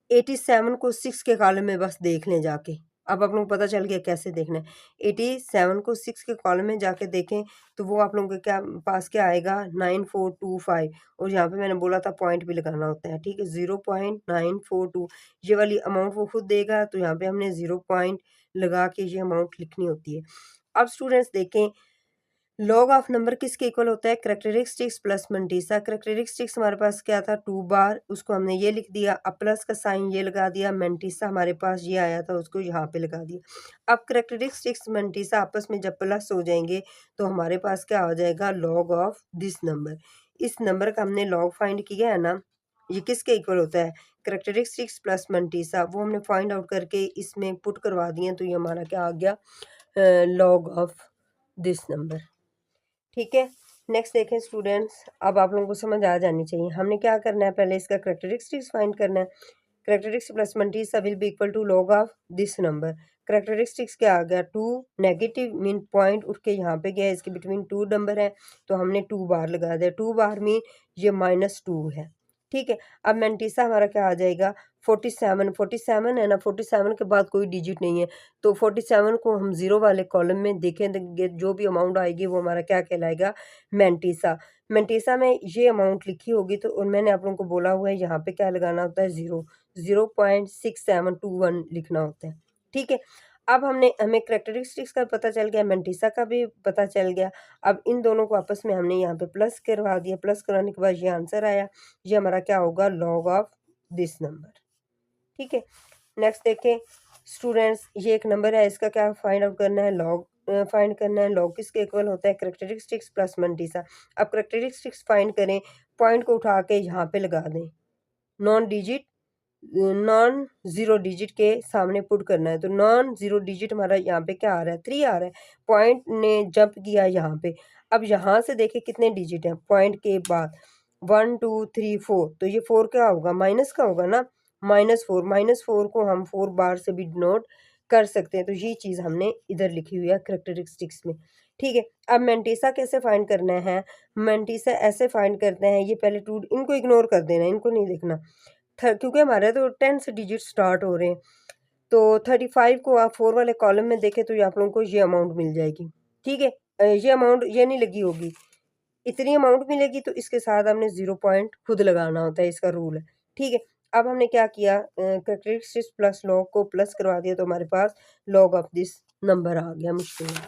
87 को 6 के कॉलम में बस देख लें जाके, अब आप लोगों को पता चल गया कैसे देखना है। 87 को 6 के कॉलम में जाके देखें तो वो आप लोगों के क्या पास क्या आएगा 9425, और यहाँ पे मैंने बोला था पॉइंट भी लगाना होता है, ठीक है 0.942, ये वाली अमाउंट वो खुद देगा, तो यहाँ पे हमने 0 पॉइंट लगा के ये अमाउंट लिखनी होती है। अब स्टूडेंट्स देखें लॉग ऑफ नंबर किसके इक्वल होता है, करेक्टरिस्टिक्स प्लस मंटीसा। करेक्टरिस्टिक्स हमारे पास क्या था 2 बार, उसको हमने ये लिख दिया, अब प्लस का साइन ये लगा दिया, मंटीसा हमारे पास ये आया था उसको यहाँ पे लगा दिया। अब करेक्टरिस्टिक्स मंटीसा आपस में जब प्लस हो जाएंगे तो हमारे पास क्या हो जाएगा लॉग ऑफ दिस नंबर। इस नंबर का हमने लॉग फाइंड किया है ना, ये किसके इक्वल होता है, करेक्टरिस्टिक्स प्लस मंटीसा, वो हमने फाइंड आउट करके इसमें पुट करवा दिए, तो ये हमारा क्या आ गया लॉग ऑफ दिस नंबर। ठीक है, नेक्स्ट देखें स्टूडेंट्स, अब आप लोगों को समझ आ जानी चाहिए हमने क्या करना है, पहले इसका करेक्टरिस्टिक्स फाइंड करना है। Characteristics plus mantissa will be equal to log of this number. Characteristics क्या आ गया 2, नेगेटिव मीन पॉइंट उठ के यहाँ पे गया, इसके बिटवीन 2 नंबर है तो हमने 2 बार लगा दिया, 2 बार मीन ये -2 है, ठीक है। अब मेंटीसा हमारा क्या आ जाएगा 47, 47 है ना, 47 के बाद कोई डिजिट नहीं है, तो 47 को हम जीरो वाले कॉलम में देखेंगे, जो भी अमाउंट आएगी वो हमारा क्या कहलाएगा मेंटीसा। मेंटीसा में ये अमाउंट लिखी होगी, तो मैंने आप लोगों को बोला हुआ है यहाँ पे क्या लगाना होता है 0, 0.6721 लिखना होता है, ठीक है। अब हमें करेक्टरिस्टिक्स का पता चल गया, मेंटीसा का भी पता चल गया। अब इन दोनों को आपस में हमने यहाँ पे प्लस करवा दिया, प्लस कराने के बाद ये आंसर आया, ये हमारा क्या होगा लॉग ऑफ दिस नंबर, ठीक है। नेक्स्ट देखें स्टूडेंट्स, ये एक नंबर है, इसका क्या फाइंड आउट करना है, लॉग फाइंड करना है। लॉग किसके इक्वल होता है, करेक्टरिस्टिक्स प्लस मंटीसा। अब करेक्टरिस्टिक्स फाइंड करें, पॉइंट को उठा के यहाँ पे लगा दें, नॉन जीरो डिजिट के सामने पुट करना है, तो नॉन जीरो डिजिट हमारा यहाँ पे क्या आ रहा है 3 आ रहा है, पॉइंट ने जंप किया यहाँ पे। अब यहाँ से देखें कितने डिजिट हैं पॉइंट के बाद 1 2 3 4, तो ये 4 क्या होगा माइनस का होगा ना, -4 को हम 4 बार से भी डिनोट कर सकते हैं, तो ये चीज़ हमने इधर लिखी हुई है करेक्टरिस्टिक्स में, ठीक है। अब मेंटीसा कैसे फाइंड करना है, मेंटीसा ऐसे फाइंड करते हैं, ये पहले 2 इनको इग्नोर कर देना, इनको नहीं देखना, क्योंकि हमारे तो 10 से डिजिट स्टार्ट हो रहे हैं, तो 35 को आप 4 वाले कॉलम में देखें तो ये आप लोगों को ये अमाउंट मिल जाएगी, ठीक है। ये अमाउंट ये नहीं लगी होगी, इतनी अमाउंट मिलेगी, तो इसके साथ हमने 0 पॉइंट खुद लगाना होता है, इसका रूल है, ठीक है। अब हमने क्या किया करेक्टरिस्टिक्स प्लस लॉग को प्लस करवा दिया, तो हमारे पास लॉग ऑफ दिस नंबर आ गया मुश्किल में।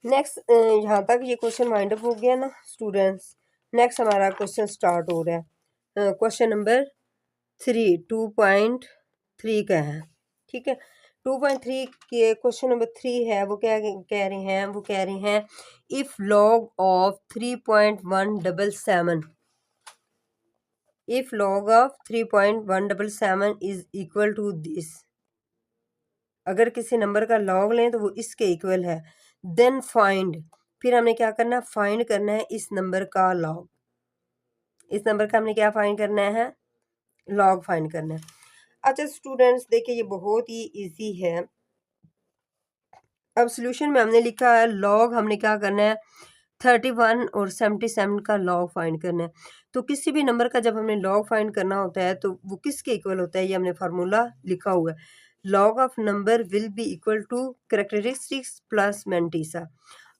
नेक्स्ट यहाँ तक ये क्वेश्चन वाइंड अप हो गया ना स्टूडेंट्स। नेक्स्ट हमारा क्वेश्चन स्टार्ट हो रहा है, क्वेश्चन नंबर 3 2.3 का है, ठीक है। 2.3 के क्वेश्चन नंबर 3 है, वो क्या कह रहे हैं, वो कह रहे हैं if log of 3.177, if log of 3.177 is equal to this, अगर किसी नंबर का लॉग लें तो वो इसके इक्वल है, देन फाइंड, फिर हमने क्या करना फाइंड करना है इस नंबर का लॉग, इस नंबर का हमने क्या फाइंड करना है लॉग फाइंड करना है। अच्छा स्टूडेंट्स देखिए ये बहुत ही इजी है। अब सॉल्यूशन में हमने लिखा है लॉग, हमने क्या करना है 31 और 77 का लॉग फाइंड करना है। तो किसी भी नंबर का जब हमने लॉग फाइंड करना होता है तो वो किसके इक्वल होता है, ये हमने फार्मूला लिखा हुआ है, log of number will be equal to characteristics plus mantissa.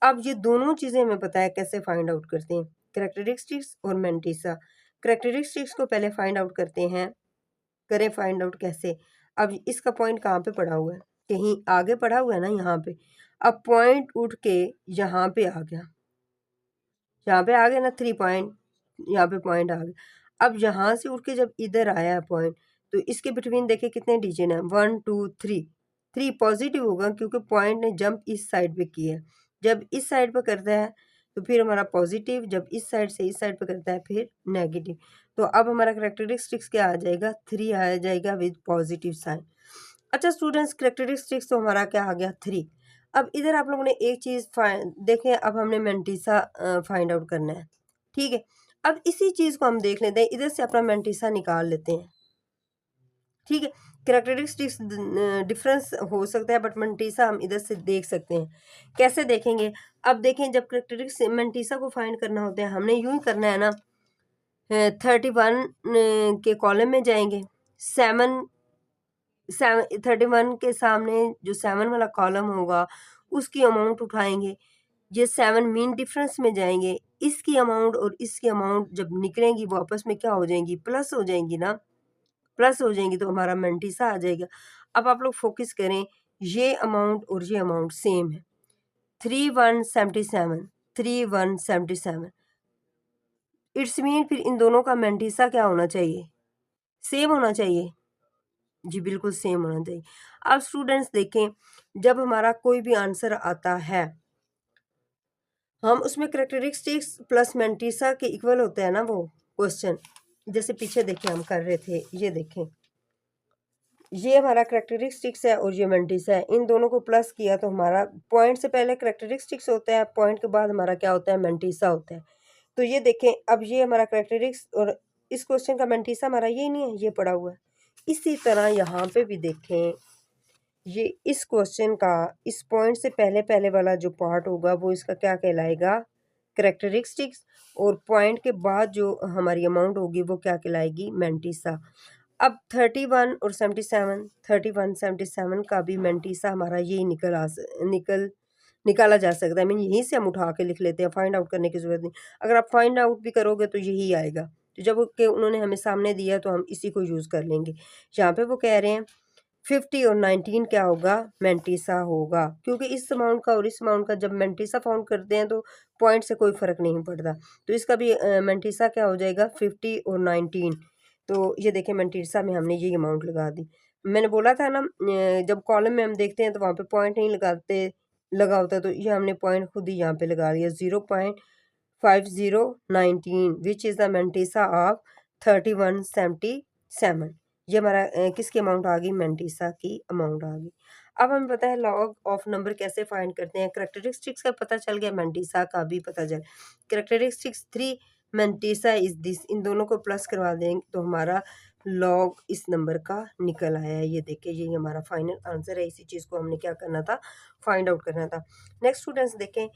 अब ये दोनों चीज़ें हमें पता है कैसे फाइंड आउट करते हैं, करेक्टरिस्टिक्स और मेंटीसा। करेक्टरिस्टिक्स को पहले फाइंड आउट करते हैं। करें फाइंड आउट कैसे। अब इसका पॉइंट कहाँ पे पड़ा हुआ है, कहीं आगे पड़ा हुआ है ना, यहाँ पे। अब पॉइंट उठ के यहाँ पे आ गया, यहाँ पे आ गया ना 3 पॉइंट, यहाँ पे पॉइंट आ गया। अब यहाँ से उठ के जब इधर आया है पॉइंट, तो इसके बिटवीन देखे कितने डिजिट हैं, 1 2 3। 3 पॉजिटिव होगा क्योंकि पॉइंट ने जंप इस साइड पे किया है। जब इस साइड पे करता है तो फिर हमारा पॉजिटिव, जब इस साइड से इस साइड पे करता है फिर नेगेटिव। तो अब हमारा करेक्टरिस्टिक्स क्या आ जाएगा, 3 आ जाएगा विद पॉजिटिव साइन। अच्छा स्टूडेंट्स, करेक्टरिस्टिक्स तो हमारा क्या आ गया 3। अब इधर आप लोगों ने एक चीज़ देखें, अब हमने मेंटिसा फाइंड आउट करना है, ठीक है। अब इसी चीज़ को हम देख लेते हैं, इधर से अपना मेंटिसा निकाल लेते हैं, ठीक है। करेक्टरिस्टिक्स डिफरेंस हो सकता है बट मेंटिसा हम इधर से देख सकते हैं। कैसे देखेंगे, अब देखें, जब करेक्टरिस्टिक्स मेंटिसा को फाइंड करना होता है हमने यूं ही करना है ना, 31 के कॉलम में जाएंगे, 31 के सामने जो 7 वाला कॉलम होगा उसकी अमाउंट उठाएंगे, ये 7 मीन डिफरेंस में जाएंगे, इसकी अमाउंट और इसकी अमाउंट जब निकलेंगी वो आपस में क्या हो जाएंगी, प्लस हो जाएंगी ना, प्लस हो जाएंगी तो हमारा मेंटिसा आ जाएगा। अब आप लोग फोकस करें, ये अमाउंट और ये अमाउंट सेम है, 3177, 3177। इट्स मीन फिर इन दोनों का मेंटिसा क्या होना चाहिए, सेम होना चाहिए। जी बिल्कुल सेम होना चाहिए। अब स्टूडेंट्स देखें, जब हमारा कोई भी आंसर आता है हम उसमें करेक्टरिस्टिक्स प्लस मेंटिसा के इक्वल होता है ना वो क्वेश्चन। जैसे पीछे देखें हम कर रहे थे, ये देखें, ये हमारा करेक्टरिस्टिक्स है और ये मेंटिसा है, इन दोनों को प्लस किया तो हमारा पॉइंट से पहले करेक्टरिस्टिक्स होता है, पॉइंट के बाद हमारा क्या होता है, मेंटिसा होता है। तो ये देखें, अब ये हमारा करेक्टरिस्टिक्स और इस क्वेश्चन का मेंटिसा हमारा ये नहीं है, ये पड़ा हुआ है। इसी तरह यहाँ पे भी देखें, ये इस क्वेश्चन का इस पॉइंट से पहले पहले वाला जो पार्ट होगा वो इसका क्या कहलाएगा, करेक्टरिस्टिक्स, और पॉइंट के बाद जो हमारी अमाउंट होगी वो क्या कहलाएगी, मेंटिसा। अब 31 और 77, 31 77 का भी मेंटिसा हमारा यही निकाला जा सकता है। मीन यहीं से हम उठा के लिख लेते हैं, फाइंड आउट करने की ज़रूरत नहीं। अगर आप फाइंड आउट भी करोगे तो यही आएगा, तो जब कि उन्होंने हमें सामने दिया तो हम इसी को यूज़ कर लेंगे। यहाँ पे वो कह रहे हैं 50 और 19 क्या होगा, मेंटिसा होगा, क्योंकि इस अमाउंट का और इस अमाउंट का जब मेंटिसा फाउंड करते हैं तो पॉइंट से कोई फ़र्क नहीं पड़ता। तो इसका भी मेंटिसा क्या हो जाएगा, 50 और 19। तो ये देखें, मेंटिसा में हमने ये अमाउंट लगा दी। मैंने बोला था ना, जब कॉलम में हम देखते हैं तो वहाँ पे पॉइंट नहीं लगा होता, तो ये हमने पॉइंट खुद ही यहाँ पे लगा लिया, 0.5019 which is the mantissa of 3177। ये हमारा किसकी अमाउंट आ गई, मेंटिसा की अमाउंट आ गई। अब हमें पता है लॉग ऑफ नंबर कैसे फाइंड करते हैं, करेक्टरिस्टिक्स का पता चल गया, मेंटिसा का भी पता चल। करेक्टरिस्टिक्स 3, मेंटिसा इज दिस, इन दोनों को प्लस करवा देंगे तो हमारा लॉग इस नंबर का निकल आया है। ये देखिए, ये हमारा फाइनल आंसर है। इसी चीज़ को हमने क्या करना था, फाइंड आउट करना था। नेक्स्ट स्टूडेंट्स देखें,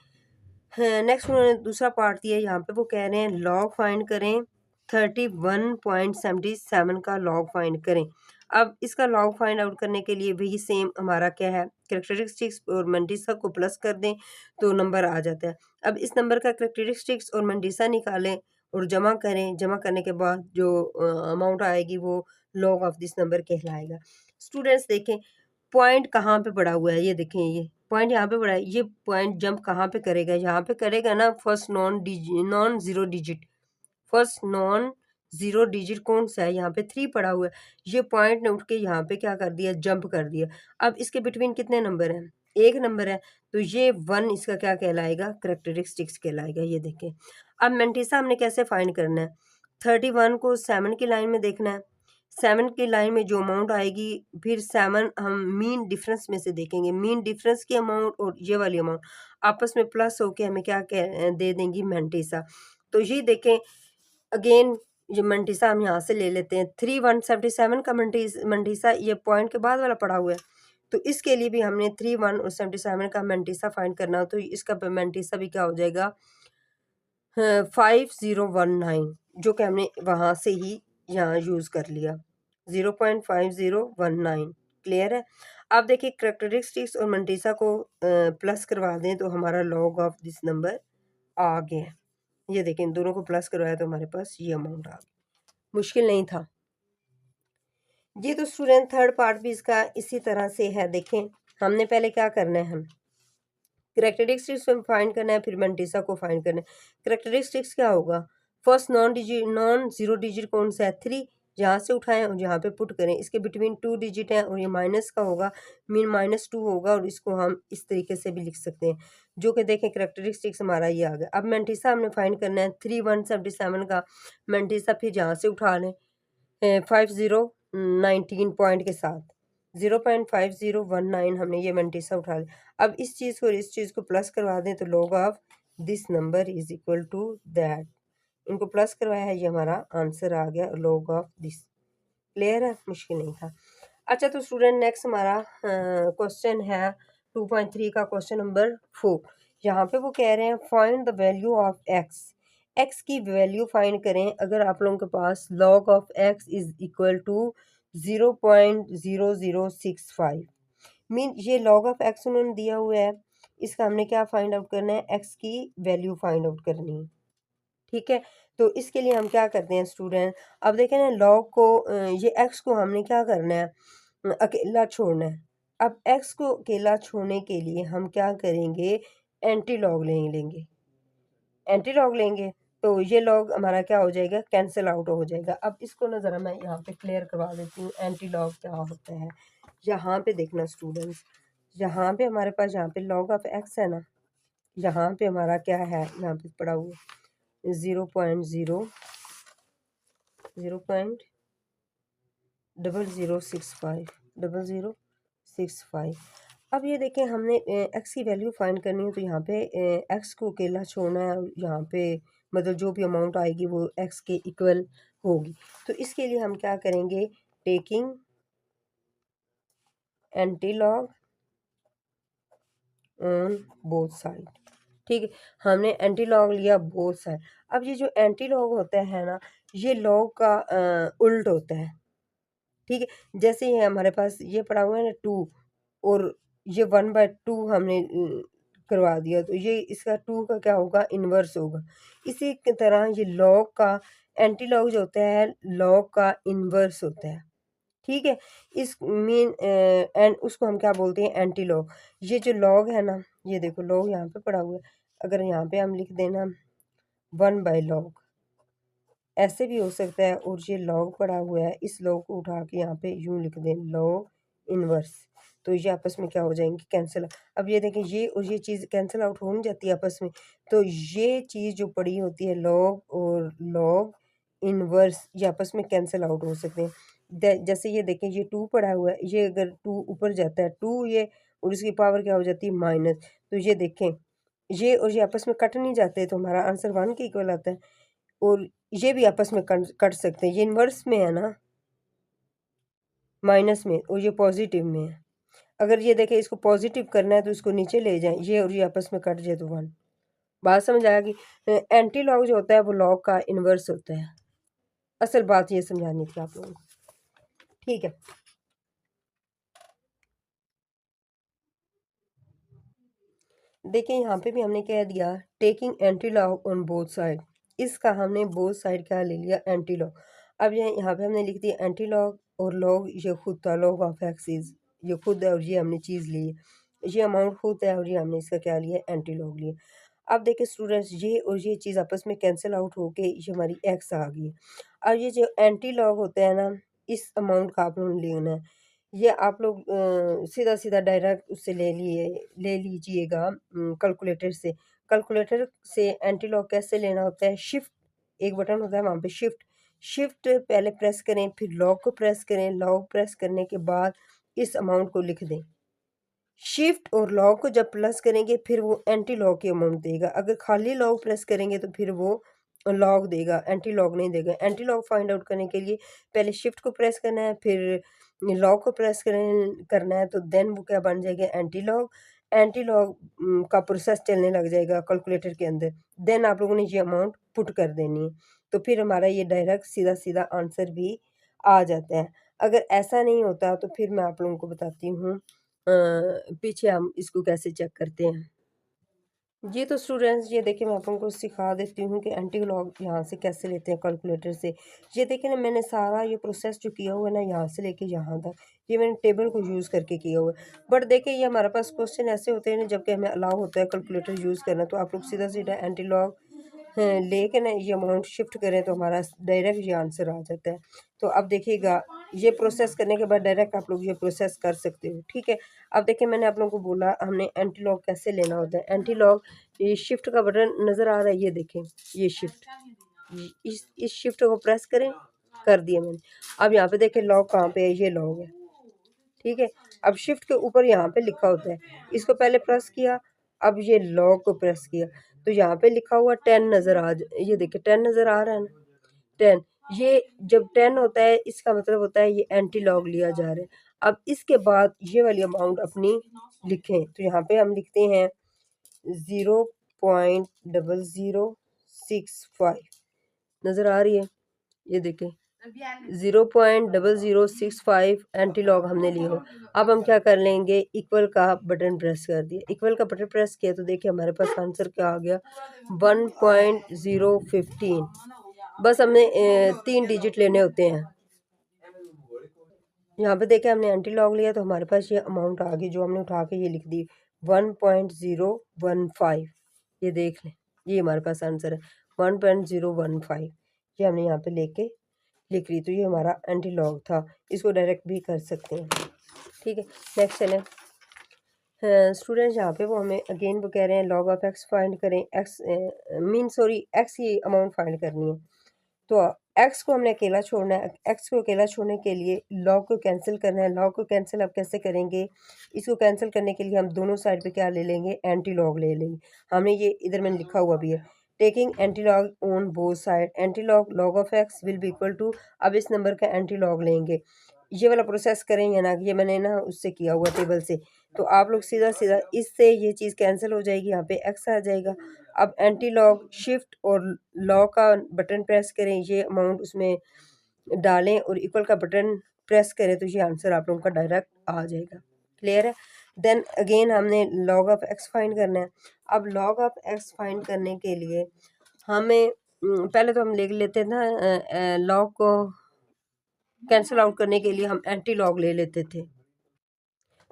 नेक्स्ट उन्होंने दूसरा पार्ट दिया, यहाँ पे वो कह रहे हैं लॉग फाइंड करें, 31.77 का लॉग फाइंड करें। अब इसका लॉग फाइंड आउट करने के लिए भी सेम हमारा क्या है, करेक्टरिस्टिक्स और मेंटिसा को प्लस कर दें तो नंबर आ जाता है। अब इस नंबर का करेक्टरिस्टिक्स और मेंटिसा निकालें और जमा करें, जमा करने के बाद जो अमाउंट आएगी वो लॉग ऑफ दिस नंबर कहलाएगा। स्टूडेंट्स देखें, पॉइंट कहाँ पे पड़ा हुआ है, ये देखें, ये पॉइंट यहाँ पे पड़ा है। ये पॉइंट जंप कहाँ पे करेगा, यहाँ पे करेगा ना, first non zero digit. First non zero digit कौन सा है, यहाँ पे 3 पड़ा हुआ है। ये पॉइंट ने उठ के यहाँ पे क्या कर दिया, जंप कर दिया। अब इसके बिटवीन कितने नंबर हैं, एक नंबर है, तो ये 1 इसका क्या कहलाएगा, करेक्टरिस्टिक्स कहलाएगा। ये देखें, अब मेंटिसा हमने कैसे फाइंड करना है, 31 को 7 की लाइन में देखना है, 7 की लाइन में जो अमाउंट आएगी, फिर 7 हम मीन डिफरेंस में से देखेंगे, मीन डिफरेंस की अमाउंट और ये वाली अमाउंट आपस में प्लस होके हमें क्या दे देंगी, मेंटिसा। तो ये देखें, अगेन ये मेंटिसा हम यहाँ से ले लेते हैं, 3177 का मेंटिसा ये पॉइंट के बाद वाला पड़ा हुआ है, तो इसके लिए भी हमने 31 और 77 का मेंटिसा फाइंड करना हो, तो इसका मेंटिसा भी क्या हो जाएगा, 5019, जो कि हमने वहाँ से ही यहाँ यूज़ कर लिया, 0.5019। क्लियर है। अब देखिए, करेक्टरिस्टिक्स और मेंटिसा को प्लस करवा दें तो हमारा लॉग ऑफ दिस नंबर आ गया। ये देखें, इन दोनों को प्लस करवाया तो हमारे पास ये अमाउंट आ गया। मुश्किल नहीं था जी। तो स्टूडेंट थर्ड पार्ट भी इसका इसी तरह से है। देखें, हमने पहले क्या करना है, हम करेक्टरिस्टिक्स में फाइंड करना है, फिर मेंटिसा को फाइंड करना है। करेक्टरिस्टिक्स क्या होगा, फर्स्ट नॉन जीरो डिजिट कौन सा है, 3, यहाँ से उठाएं और यहाँ पे पुट करें। इसके बिटवीन 2 डिजिट है और ये माइनस का होगा, मीन -2 होगा, और इसको हम इस तरीके से भी लिख सकते हैं, जो कि देखें करेक्टरिस्टिक्स हमारा ये आ गया। अब मेंटिसा हमने फाइंड करना है 3177 का मेंटिसा, फिर यहाँ से उठा लें 5019 पॉइंट के साथ 0.5019 हमने ये मेंटिसा उठा लिया। अब इस चीज़ को और इस चीज़ को प्लस करवा दें तो log of this number is equal to that. इनको प्लस करवाया है, ये हमारा आंसर आ गया log ऑफ दिस। क्लियर है, मुश्किल नहीं था। अच्छा, तो स्टूडेंट नेक्स्ट हमारा क्वेश्चन है 2.3 का क्वेश्चन नंबर 4। यहाँ पे वो कह रहे हैं find the value of x. X की वैल्यू फाइंड करें अगर आप लोगों के पास log of x is equal to 0.0065। Mean ये log ऑफ एक्स उन्होंने दिया हुआ है, इसका हमने क्या फाइंड आउट करना है, एक्स की वैल्यू फाइंड आउट करनी है। ठीक है, तो इसके लिए हम क्या करते हैं स्टूडेंट, अब देखें ना लॉग को ये एक्स को हमने क्या करना है, अकेला छोड़ना है। अब एक्स को अकेला छोड़ने के लिए हम क्या करेंगे, एंटी लॉग लेंगे। एंटी लॉग लेंगे तो ये लॉग हमारा क्या हो जाएगा, कैंसिल आउट हो जाएगा। अब इसको ना ज़रा मैं यहाँ पे क्लियर करवा देती हूँ, एंटी लॉग क्या होता है। यहाँ पे देखना स्टूडेंट्स, यहाँ पे हमारे पास यहाँ पे log ऑफ एक्स है ना, यहाँ पे हमारा क्या है, यहाँ पे पड़ा हुआ 0.0065 अब ये देखें हमने एक्स की वैल्यू फाइंड करनी है, तो यहाँ पे एक्स को अकेला छोड़ना है, यहाँ पे मतलब जो भी अमाउंट आएगी वो एक्स के इक्वल होगी। तो इसके लिए हम क्या करेंगे, taking anti log on both side. ठीक है, हमने एंटी लॉग लिया बोथ साइड। अब ये जो एंटी लॉग होता है ना, ये लॉग का उल्ट होता है। ठीक है, जैसे ये हमारे पास ये पड़ा हुआ है ना 2, और ये 1/2 हमने करवा दिया, तो ये इसका 2 का क्या होगा, इन्वर्स होगा। इसी की तरह ये लॉग का एंटी लॉग जो होता है, लॉग का इन्वर्स होता है। ठीक है, इस मीन एंड उसको हम क्या बोलते हैं, एंटी लॉग। ये जो लॉग है ना, ये देखो लॉग यहाँ पे पड़ा हुआ है, अगर यहाँ पे हम लिख देना 1/log, ऐसे भी हो सकता है, और ये लॉग पड़ा हुआ है, इस लॉग को उठा के यहाँ पे यूं लिख दें लॉग इनवर्स, तो ये आपस में क्या हो जाएंगे, कैंसिल। अब ये देखें ये और ये चीज़ कैंसिल आउट हो नहीं जाती आपस में, तो ये चीज़ जो पड़ी होती है लॉग और लॉग इनवर्स, ये आपस में कैंसिल आउट हो सकते हैं। जैसे ये देखें ये 2 पड़ा हुआ है, ये अगर 2 ऊपर जाता है 2 ये, और इसकी पावर क्या हो जाती है माइनस, तो ये देखें ये और ये आपस में कट नहीं जाते, तो हमारा आंसर 1 के इक्वल आता है। और ये भी आपस में कट सकते हैं, ये इन्वर्स में है ना, माइनस में, और ये पॉजिटिव में है। अगर ये देखें इसको पॉजिटिव करना है तो इसको नीचे ले जाएं, ये और ये आपस में कट जाए तो 1। बात समझ आएगी। एंटी लॉग जो होता है वो लॉग का इन्वर्स होता है। असल बात ये समझानी थी आप लोगों को। ठीक है, देखिए यहाँ पे भी हमने कह दिया taking anti log on both side, इसका हमने बोथ साइड क्या ले लिया, एंटी लॉग। अब ये यहाँ पे हमने लिख दिया एंटी लॉग और लॉग, ये खुद था लॉग ऑफ एक्सिस, ये खुद है और ये हमने चीज़ ली है, ये अमाउंट खुद है और ये हमने इसका क्या लिया, एंटी लॉग लिया। अब देखिए स्टूडेंट्स, ये और ये चीज़ आपस में कैंसिल आउट होके ये हमारी एक्स आ गई। अब ये जो एंटी लॉग होता है ना, इस अमाउंट का आप लोगों ने लेना है, ये आप लोग सीधा सीधा डायरेक्ट उससे ले लीजिएगा कैलकुलेटर से। कैलकुलेटर से एंटी लॉग कैसे लेना होता है, शिफ्ट एक बटन होता है वहाँ पे, शिफ्ट शिफ्ट पहले प्रेस करें, फिर लॉग को प्रेस करें, लॉग प्रेस करने के बाद इस अमाउंट को लिख दें। शिफ्ट और लॉग को जब प्लस करेंगे फिर वो एंटी लॉग की अमाउंट देगा। अगर खाली लॉग प्रेस करेंगे तो फिर वो लॉग देगा, एंटी लॉग नहीं देगा। एंटी लॉग फाइंड आउट करने के लिए पहले शिफ्ट को प्रेस करना है, फिर लॉग को प्रेस करना है, तो देन वो क्या बन जाएगा, एंटी लॉग। एंटी लॉग का प्रोसेस चलने लग जाएगा कैलकुलेटर के अंदर। देन आप लोगों ने ये अमाउंट पुट कर देनी है, तो फिर हमारा ये डायरेक्ट सीधा सीधा आंसर भी आ जाता है। अगर ऐसा नहीं होता तो फिर मैं आप लोगों को बताती हूँ पीछे हम इसको कैसे चेक करते हैं। जी तो स्टूडेंट्स ये देखिए मैं आप लोगों को सिखा देती हूँ कि एंटी लॉग यहाँ से कैसे लेते हैं कैलकुलेटर से। ये देखिए ना मैंने सारा ये प्रोसेस जो किया हुआ है ना यहाँ से लेके यहाँ तक ये मैंने टेबल को यूज़ करके किया हुआ है। बट देखिए ये हमारे पास क्वेश्चन ऐसे होते हैं ना जबकि हमें अलाउ होता है कैलकुलेटर यूज़ करना, तो आप लोग सीधा सीधा एंटी लॉग लेके ना ये अमाउंट शिफ्ट करें तो हमारा डायरेक्ट ये आंसर आ जाता है। तो अब देखिएगा ये प्रोसेस करने के बाद डायरेक्ट आप लोग ये प्रोसेस कर सकते हो, ठीक है। अब देखिए मैंने आप लोगों को बोला हमने एंटी लॉग कैसे लेना होता है। एंटी लॉग ये शिफ्ट का बटन नज़र आ रहा है, ये देखें ये शिफ्ट, इस शिफ्ट को प्रेस करें, कर दिया मैंने। अब यहाँ पे देखें लॉग कहाँ पे है, ये लॉग है, ठीक है। अब शिफ्ट के ऊपर यहाँ पे लिखा होता है, इसको पहले प्रेस किया, अब ये लॉग को प्रेस किया तो यहाँ पे लिखा हुआ 10 नज़र आ ये देखिए 10 नज़र आ रहा है ना, 10। ये जब 10 होता है इसका मतलब होता है ये एंटी लॉग लिया जा रहा है। अब इसके बाद ये वाली अमाउंट अपनी लिखें, तो यहाँ पे हम लिखते हैं 0.0065 नज़र आ रही है, ये देखें 0.0065 एंटी लॉग हमने लिए हो। अब हम क्या कर लेंगे, इक्वल का बटन प्रेस कर दिया, इक्वल का बटन प्रेस किया तो देखिए हमारे पास आंसर क्या आ गया 1.015। बस हमने 3 डिजिट लेने होते हैं। यहाँ पे देखिए हमने एंटी लॉग लिया तो हमारे पास ये अमाउंट आ गई जो हमने उठा के ये लिख दी 1.015। ये देख लें ये हमारे पास आंसर है 1.015। ये हमने यहाँ पे लेके लिख ली, तो ये हमारा एंटी लॉग था, इसको डायरेक्ट भी कर सकते हैं, ठीक है। नेक्स्ट चलें स्टूडेंट्स, यहाँ पे वो हमें अगेन वो कह रहे हैं लॉग ऑफ एक्स फाइंड करें, एक्स एक्स की अमाउंट फाइंड करनी है। तो एक्स को हमने अकेला छोड़ना है, एक्स को अकेला छोड़ने के लिए लॉग को कैंसिल करना है। लॉग को कैंसिल अब कैसे करेंगे, इसको कैंसिल करने के लिए हम दोनों साइड पे क्या ले लेंगे, एंटी लॉग ले लेंगे। हमने ये इधर मैंने लिखा हुआ भी है, taking anti log on both side, anti log log of x will be equal to, अब इस नंबर का एंटी लॉग लेंगे। ये वाला प्रोसेस करेंगे ना, ये मैंने ना उससे किया हुआ टेबल से, तो आप लोग सीधा सीधा इससे ये चीज़ कैंसिल हो जाएगी, यहाँ पे एक्स आ जाएगा। अब एंटी लॉग शिफ्ट और लॉग का बटन प्रेस करें, ये अमाउंट उसमें डालें और इक्वल का बटन प्रेस करें तो ये आंसर आप लोगों का डायरेक्ट आ जाएगा। क्लियर है। देन अगेन हमने लॉग ऑफ एक्स फाइंड करना है। अब लॉग ऑफ एक्स फाइंड करने के लिए हमें पहले तो हम लिख लेते हैं ना, लॉग को कैंसिल आउट करने के लिए हम एंटी लॉग ले लेते थे।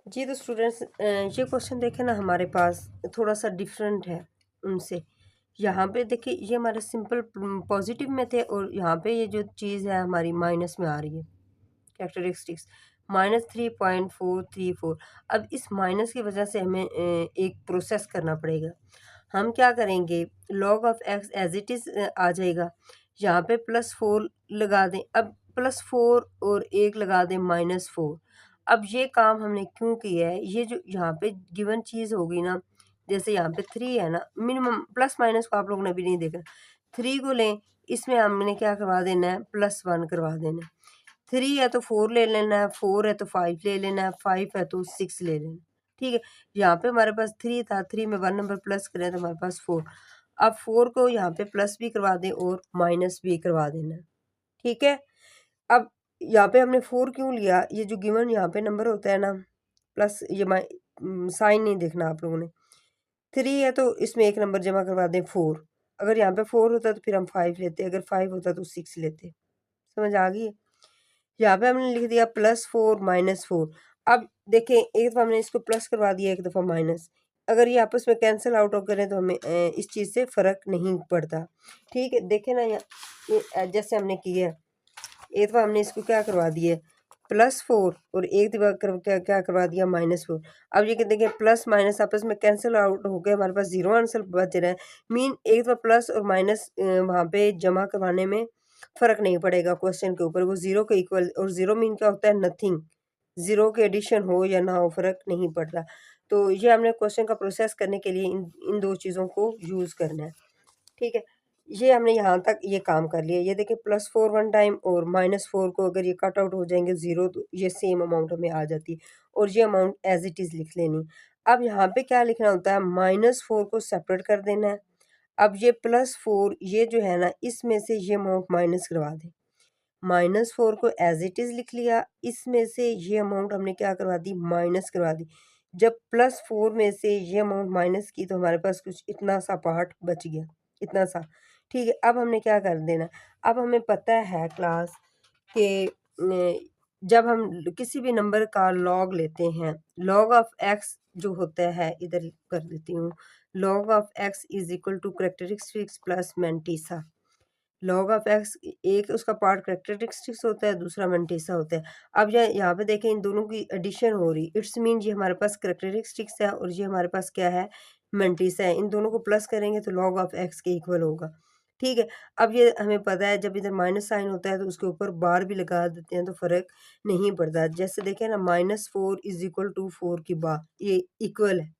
जी तो स्टूडेंट्स ये क्वेश्चन देखें ना हमारे पास थोड़ा सा डिफरेंट है उनसे। यहाँ पे देखिए ये हमारे सिंपल पॉजिटिव में थे और यहाँ पे ये जो चीज़ है हमारी माइनस में आ रही है, कैरेक्टरिस्टिक्स -3.434। अब इस माइनस की वजह से हमें एक प्रोसेस करना पड़ेगा। हम क्या करेंगे, log of X as it is आ जाएगा, यहाँ पे +4 लगा दें, अब +4 और 1 लगा दें -4। अब ये काम हमने क्यों किया है, ये जो यहाँ पे गिवन चीज़ होगी ना, जैसे यहाँ पे 3 है ना, मिनिमम प्लस माइनस को आप लोगों ने भी नहीं देखना, 3 को लें, इसमें हमने क्या करवा देना है, +1 करवा देना है। 3 है तो 4 ले लेना है, 4 है तो 5 ले लेना है, 5 है तो 6 ले लेना है, ठीक है। यहाँ पे हमारे पास 3 था, 3 में 1 नंबर प्लस करें तो हमारे पास 4। अब 4 को यहाँ पे प्लस भी करवा दें और माइनस भी करवा देना है, ठीक है। अब यहाँ पे हमने 4 क्यों लिया, ये जो गिवन यहाँ पे नंबर होता है ना, प्लस ये साइन नहीं देखना आप लोगों ने, 3 है तो इसमें एक नंबर जमा करवा दें 4। अगर यहाँ पे 4 होता तो फिर हम 5 लेते, अगर 5 होता तो 6 लेते। समझ आ गई है। यहाँ पे हमने लिख दिया +4 -4। अब देखें एक दफ़ा हमने इसको प्लस करवा दिया, एक दफ़ा माइनस, अगर ये आपस में कैंसिल आउट करें तो हमें इस चीज़ से फ़र्क नहीं पड़ता, ठीक है। देखें ना यहाँ जैसे हमने किया है, एक दफ़ा हमने इसको क्या करवा दिया +4 और एक दफ़ा क्या क्या करवा दिया -4। अब ये देखिए प्लस माइनस आपस में कैंसिल आउट हो गए, हमारे पास 0 आंसर बच रहा है। मीन एक दफ़ा प्लस और माइनस वहाँ पे जमा करवाने में फ़र्क नहीं पड़ेगा क्वेश्चन के ऊपर, वो 0 के इक्वल, और 0 मीन क्या होता है, नथिंग। 0 के एडिशन हो या ना हो फ़र्क नहीं पड़ता। तो ये हमने क्वेश्चन का प्रोसेस करने के लिए इन 2 चीज़ों को यूज़ करना है, ठीक है। ये हमने यहाँ तक ये काम कर लिया। ये देखिए +4 वन टाइम और -4 को अगर ये कट आउट हो जाएंगे 0 तो ये सेम अमाउंट हमें आ जाती है और ये अमाउंट एज इट इज़ लिख लेनी। अब यहाँ पे क्या लिखना होता है, -4 को सेपरेट कर देना है। अब ये +4 ये जो है ना, इसमें से ये अमाउंट माइनस करवा दें। -4 को एज इट इज़ लिख लिया, इसमें से ये अमाउंट हमने क्या करवा दी, माइनस करवा दी। जब +4 में से ये अमाउंट माइनस की तो हमारे पास कुछ इतना सा पार्ट बच गया, इतना सा। ठीक है, अब हमने क्या कर देना, अब हमें पता है क्लास कि जब हम किसी भी नंबर का लॉग लेते हैं, लॉग ऑफ एक्स जो होता है, इधर कर देती हूँ, log of x is equal to characteristics plus mantissa. Log of x एक उसका पार्ट करेक्टरिस्टिक्स होता है, दूसरा मैंटीसा होता है। अब यहाँ पे देखें इन दोनों की एडिशन हो रही, इट्स मीन ये हमारे पास करेक्टरिस्टिक्स है और ये हमारे पास क्या है, मैंटीसा है। इन दोनों को प्लस करेंगे तो लॉग ऑफ एक्स के इक्वल होगा। ठीक है, अब ये हमें पता है जब इधर माइनस साइन होता है तो उसके ऊपर बार भी लगा देते हैं तो फर्क नहीं पड़ता। जैसे देखें ना, -4 इज इक्वल टू 4 की बार, ये इक्वल है।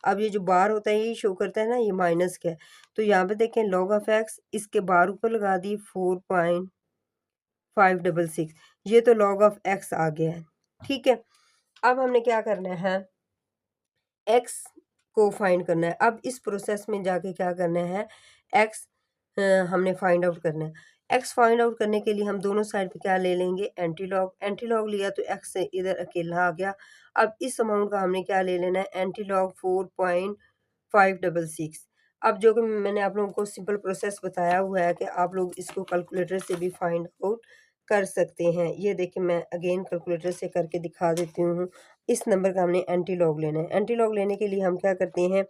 अब ये जो बार होता है ये शो करता है ना, ये माइनस का है। तो यहाँ पे देखें लॉग ऑफ एक्स, इसके बार ऊपर लगा दी 4.566, ये तो लॉग ऑफ एक्स आ गया है। ठीक है, अब हमने क्या करना है, एक्स को फाइंड करना है। अब इस प्रोसेस में जाके क्या करना है, एक्स हमने फाइंड आउट करना है। एक्स फाइंड आउट करने के लिए हम दोनों साइड पे क्या ले लेंगे, एंटी लॉग। एंटी लॉग लिया तो एक्स से इधर अकेला आ गया। अब इस अमाउंट का हमने क्या ले लेना है, एंटी लॉग 4.566। अब जो कि मैंने आप लोगों को सिंपल प्रोसेस बताया हुआ है कि आप लोग इसको कैलकुलेटर से भी फाइंड आउट कर सकते हैं। ये देखिए मैं अगेन कैलकुलेटर से करके दिखा देती हूँ। इस नंबर का हमने एंटी लॉग लेना है। एंटी लॉग लेने के लिए हम क्या करते हैं,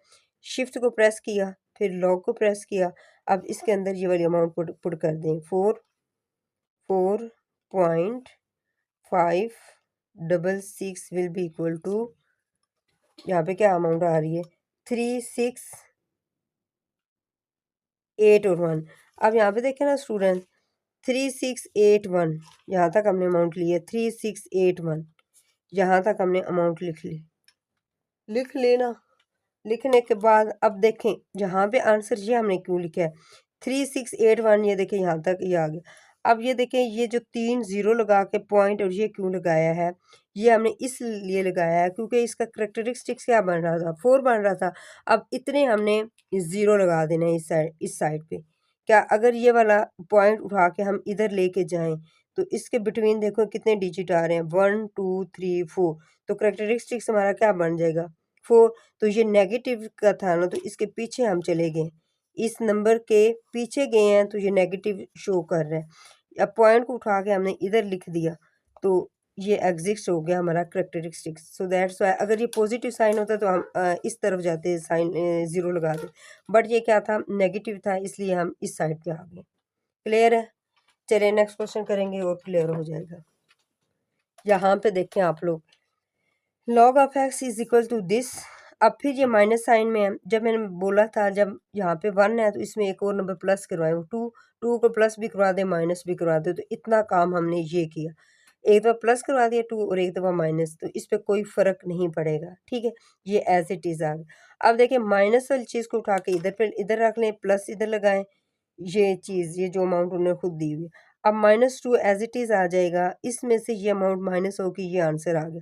शिफ्ट को प्रेस किया, फिर लॉग को प्रेस किया। अब इसके अंदर ये वाली अमाउंट पुट कर दें, 4.566 विल बी इक्वल टू, यहाँ पे क्या अमाउंट आ रही है, 3681 और 1। अब यहाँ पे देखें ना स्टूडेंट, 3681 यहाँ तक हमने अमाउंट ली है, 3681 यहाँ तक हमने अमाउंट लिख लेना। लिखने के बाद अब देखें यहाँ पे आंसर ये हमने क्यों लिखा है, 3681, ये देखें यहाँ तक ये आ गया। अब ये देखें ये जो 3 0 लगा के पॉइंट और ये क्यों लगाया है, ये हमने इसलिए लगाया है क्योंकि इसका करेक्टरिस्टिक्स क्या बन रहा था, 4 बन रहा था। अब इतने हमने 0 लगा देना है इस साइड पे। क्या अगर ये वाला पॉइंट उठा के हम इधर लेके जाएं तो इसके बिटवीन देखो कितने डिजिट आ रहे हैं, 1 2 3 4, तो करेक्टरिस्टिक्स हमारा क्या बन जाएगा, 4। तो ये नेगेटिव का था ना, तो इसके पीछे हम चले गए, इस नंबर के पीछे गए हैं तो ये नेगेटिव शो कर रहा है। अब पॉइंट को उठा के हमने इधर लिख दिया तो ये एग्जिस्ट हो गया हमारा करेक्टरिस्टिक्स। सो दैट्स वाई अगर ये पॉजिटिव साइन होता तो हम इस तरफ जाते, साइन 0 लगा दे, बट ये क्या था, नेगेटिव था, इसलिए हम इस साइड पे आ गए। क्लियर है, चलिए नेक्स्ट क्वेश्चन करेंगे और क्लियर हो जाएगा। यहाँ पे देखें आप लोग, log of x is equal to this. अब फिर ये माइनस साइन में है, जब मैंने बोला था जब यहाँ पे 1 है तो इसमें एक और नंबर प्लस करवाए, 2 को प्लस भी करवा दे माइनस भी करवा दे, तो इतना काम हमने ये किया, एक दफ़ा प्लस करवा दिया 2 और एक दफ़ा माइनस, तो इस पर कोई फ़र्क नहीं पड़ेगा। ठीक है, ये एज इट इज़ आ गया। अब देखिए माइनस वाली चीज़ को उठा के इधर रख लें, प्लस इधर लगाएं, ये चीज़ ये जो अमाउंट उन्होंने खुद दी हुई है। अब -2 एज इट इज़ आ जाएगा, इसमें से ये अमाउंट माइनस होकर ये आंसर आ गया।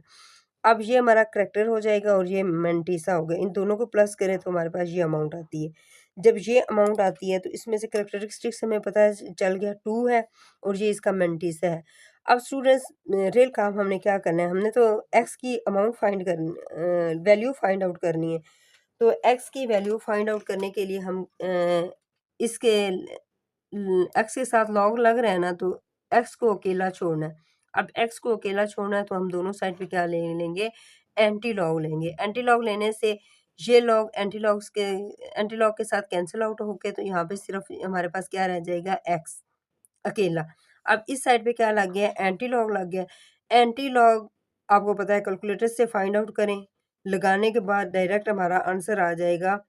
अब ये हमारा करेक्टर हो जाएगा और ये मैंटीसा हो गया। इन दोनों को प्लस करें तो हमारे पास ये अमाउंट आती है। जब ये अमाउंट आती है तो इसमें से करेक्टरिस्टिक्स हमें पता चल गया 2 है और ये इसका मैंटीसा है। अब स्टूडेंट्स रियल काम हमने क्या करना है, हमने तो एक्स की अमाउंट फाइंड करनी, वैल्यू फाइंड आउट करनी है। तो एक्स की वैल्यू फाइंड आउट करने के लिए हम इसके एक्स के साथ लॉग लग रहा है ना, तो एक्स को अकेला छोड़ना है। अब एक्स को अकेला छोड़ना है तो हम दोनों साइड पे क्या ले लेंगे, एंटी लॉग लेंगे। एंटी लॉग लेने से ये लॉग एंटी लॉग के साथ कैंसिल आउट होके तो यहाँ पे सिर्फ हमारे पास क्या रह जाएगा, एक्स अकेला। अब इस साइड पे क्या लग गया, एंटी लॉग लग गया। एंटी लॉग आपको पता है कैलकुलेटर से फाइंड आउट करें, लगाने के बाद डायरेक्ट हमारा आंसर आ जाएगा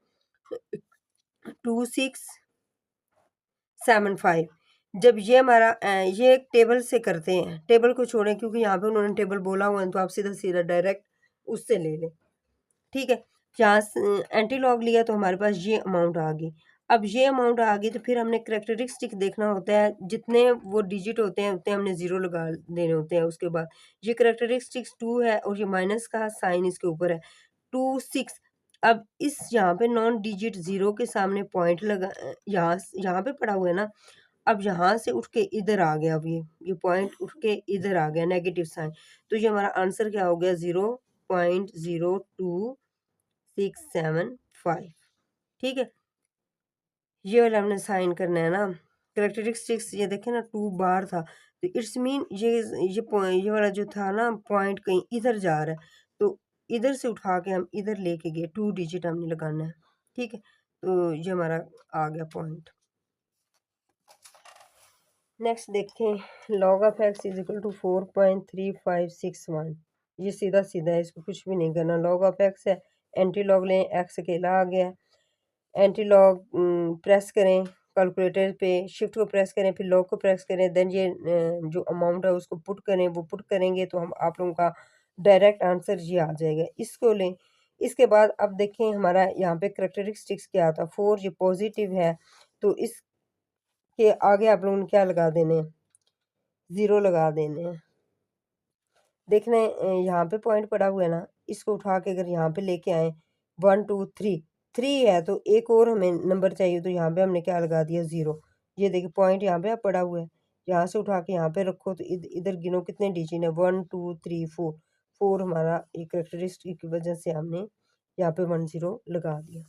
2675। जब ये हमारा ये एक टेबल से करते हैं, टेबल को छोड़ें क्योंकि यहाँ पे उन्होंने टेबल बोला हुआ है तो आप सीधा सीधा डायरेक्ट उससे ले लें। ठीक है, यहाँ एंटी लॉग लिया तो हमारे पास ये अमाउंट आ गई। अब ये अमाउंट आ गई तो फिर हमने करेक्टरिस्टिक देखना होता है, जितने वो डिजिट होते हैं उतने हमने 0 लगा देने होते हैं। उसके बाद ये करेक्टरिस्टिक्स 2 है और ये माइनस का साइन इसके ऊपर है, 2 6। अब इस यहाँ पे नॉन डिजिट 0 के सामने पॉइंट लगा, यहाँ पे पड़ा हुआ है ना, अब यहाँ से उठ के इधर आ गया। अब ये पॉइंट उठ के इधर आ गया, नेगेटिव साइन, तो ये हमारा आंसर क्या हो गया, 0 0.02675। ठीक है, ये वाला हमने साइन करना है ना। करेक्टरिस्टिक्स ये देखें ना 2 बार था, तो इट्स मीन ये वाला जो था ना पॉइंट कहीं इधर जा रहा है, तो इधर से उठा के हम इधर लेके गए, 2 डिजिट हमने लगाना है। ठीक है, तो ये हमारा आ गया पॉइंट। नेक्स्ट देखें, log of x is equal to 4.3561। ये सीधा सीधा है, इसको कुछ भी नहीं करना। log ऑफ x है, एंटी लॉग लें, x अकेला आ गया। एंटी लॉग प्रेस करें कैलकुलेटर पे, शिफ्ट को प्रेस करें, फिर लॉग को प्रेस करें, देन ये जो अमाउंट है उसको पुट करें। वो पुट करेंगे तो हम आप लोगों का डायरेक्ट आंसर ये आ जाएगा। इसको लें। इसके बाद अब देखें हमारा यहाँ पे करेक्टरिस्टिक्स क्या था, 4 ये पॉजिटिव है, तो इसके आगे आप लोगों ने क्या लगा देने हैं, 0 लगा देने हैं। देखना यहाँ पे पॉइंट पड़ा हुआ है ना, इसको उठा के अगर यहाँ पे लेके आए 1 2 3 3 है, तो एक और हमें नंबर चाहिए, तो यहाँ पे हमने क्या लगा दिया 0। ये देखिए पॉइंट यहाँ पे पड़ा हुआ है, यहाँ से उठा के यहाँ पे रखो, तो इधर गिनो कितने डिजिट है, 1 2 3 4। 4 हमारा एक करेक्टरिस्टिक की वजह से हमने यहाँ पे 1 0 लगा दिया।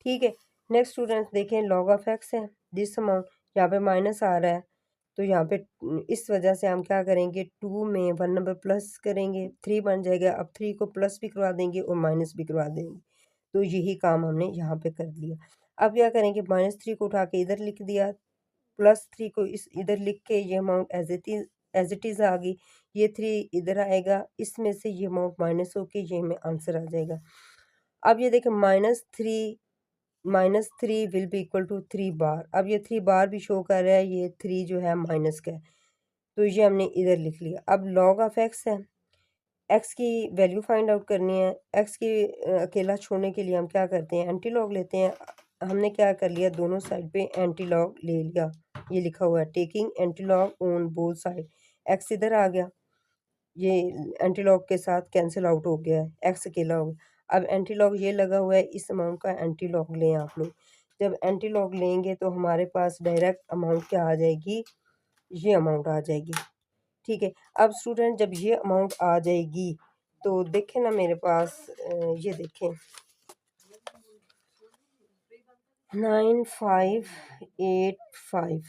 ठीक है, नेक्स्ट स्टूडेंट देखें, लॉग ऑफ एक्स है, दिस अमाउंट, यहाँ पे माइनस आ रहा है, तो यहाँ पे इस वजह से हम क्या करेंगे, 2 में 1 नंबर प्लस करेंगे, 3 बन जाएगा। अब 3 को प्लस भी करवा देंगे और माइनस भी करवा देंगे, तो यही काम हमने यहाँ पे कर लिया। अब क्या करेंगे, -3 को उठा के इधर लिख दिया, +3 को इधर लिख के ये अमाउंट एज इट इज़ आ गई। ये 3 इधर आएगा, इसमें से ये अमाउंट माइनस होके ये हमें आंसर आ जाएगा। अब ये देखें -3 विल बी इक्वल टू 3 बार। अब ये 3 बार भी शो कर रहा है, ये 3 जो है माइनस का है, तो ये हमने इधर लिख लिया। अब लॉग ऑफ एक्स है, एक्स की वैल्यू फाइंड आउट करनी है। एक्स की अकेला छोड़ने के लिए हम क्या करते हैं, एंटी लॉग लेते हैं। हमने क्या कर लिया, दोनों साइड पे एंटी लॉग ले लिया। ये लिखा हुआ है taking anti log on both side. X इधर आ गया, ये एंटी लॉग के साथ कैंसिल आउट हो गया है, एक्स अकेला हो गया। अब एंटी लॉग ये लगा हुआ है, इस अमाउंट का एंटी लॉग लें आप लोग। जब एंटी लॉग लेंगे तो हमारे पास डायरेक्ट अमाउंट क्या आ जाएगी, ये अमाउंट आ जाएगी। ठीक है, अब स्टूडेंट जब ये अमाउंट आ जाएगी तो देखें ना मेरे पास ये देखें 9585,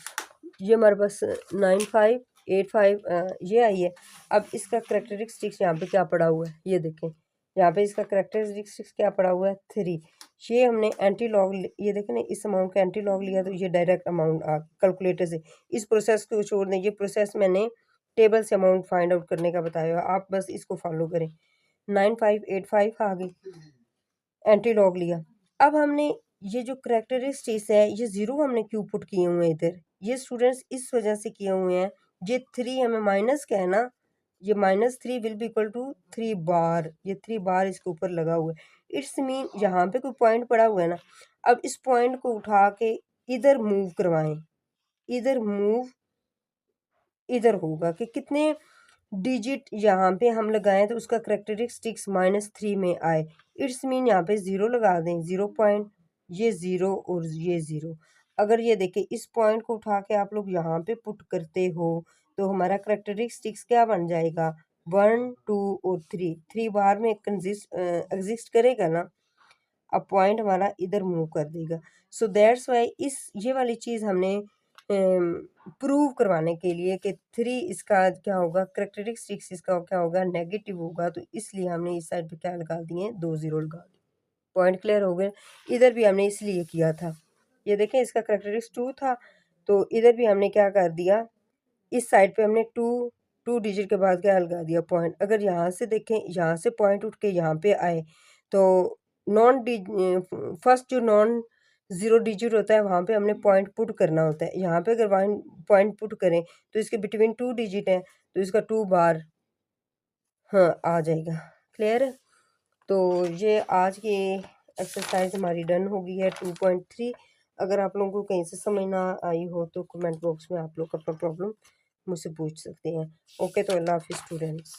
ये हमारे पास 9585 ये आई है। अब इसका करेक्टरिस्टिक्स यहाँ पे क्या पड़ा हुआ है, ये देखें यहाँ पे इसका करेक्टरिस्टिक्स क्या पड़ा हुआ है 3। ये हमने एंटी लॉग, ये देखें ना, इस अमाउंट का एंटी लॉग लिया तो ये डायरेक्ट अमाउंट आ कैलकुलेटर से। इस प्रोसेस को छोड़ दें, ये प्रोसेस मैंने टेबल से अमाउंट फाइंड आउट करने का बताया, आप बस इसको फॉलो करें। 9585 आ गई, एंटी लॉग लिया। अब हमने ये जो करेक्टरिस्टिक्स है, ये 0 हमने क्यों पुट किए हुए हैं इधर, ये स्टूडेंट्स इस वजह से किए हुए हैं, ये 3 हमें माइनस का है ना, ये -3 विल बी इक्वल टू 3 बार, ये 3 बार इसके ऊपर लगा हुआ है। इट्स मीन यहाँ पे कोई पॉइंट पड़ा हुआ है ना, अब इस पॉइंट को उठा के इधर मूव करवाएं, इधर मूव इधर होगा कि कितने डिजिट यहाँ पे हम लगाएं तो उसका करेक्टरिस्टिक्स -3 में आए। इट्स मीन यहाँ पे 0 लगा दें, 0 पॉइंट, ये 0 और ये 0। अगर ये देखें इस पॉइंट को उठा के आप लोग यहाँ पे पुट करते हो तो हमारा करेक्टरिस्टिक्स क्या बन जाएगा, 1 2 और 3 बार में एग्जिस्ट करेगा ना। अब पॉइंट हमारा इधर मूव कर देगा। सो दैट्स वाई ये वाली चीज़ हमने प्रूव करवाने के लिए कि 3 इसका क्या होगा, करेक्टरिस्टिक्स इसका क्या होगा, नेगेटिव होगा, तो इसलिए हमने इस साइड पे क्या लगा दिए, 2 0 लगा दिए। पॉइंट क्लियर हो गए। इधर भी हमने इसलिए किया था, ये देखें इसका करेक्टरिस्टिक्स 2 था, तो इधर भी हमने क्या कर दिया, इस साइड पे हमने 2 डिजिट के बाद क्या लगा दिया, पॉइंट। अगर यहाँ से देखें, यहाँ से पॉइंट उठ के यहाँ पे आए तो फर्स्ट जो नॉन 0 डिजिट होता है वहाँ पे हमने पॉइंट पुट करना होता है। यहाँ पे अगर पॉइंट पुट करें तो इसके बिटवीन 2 डिजिट है, तो इसका 2 बार हाँ आ जाएगा। क्लियर है, तो ये आज की एक्सरसाइज हमारी डन हो गई है 2.3। अगर आप लोगों को कहीं से समझ ना आई हो तो कमेंट बॉक्स में आप लोग अपना प्रॉब्लम मुझसे पूछ सकते हैं। ओके, तो अल्लाह हाफिज़ स्टूडेंट्स।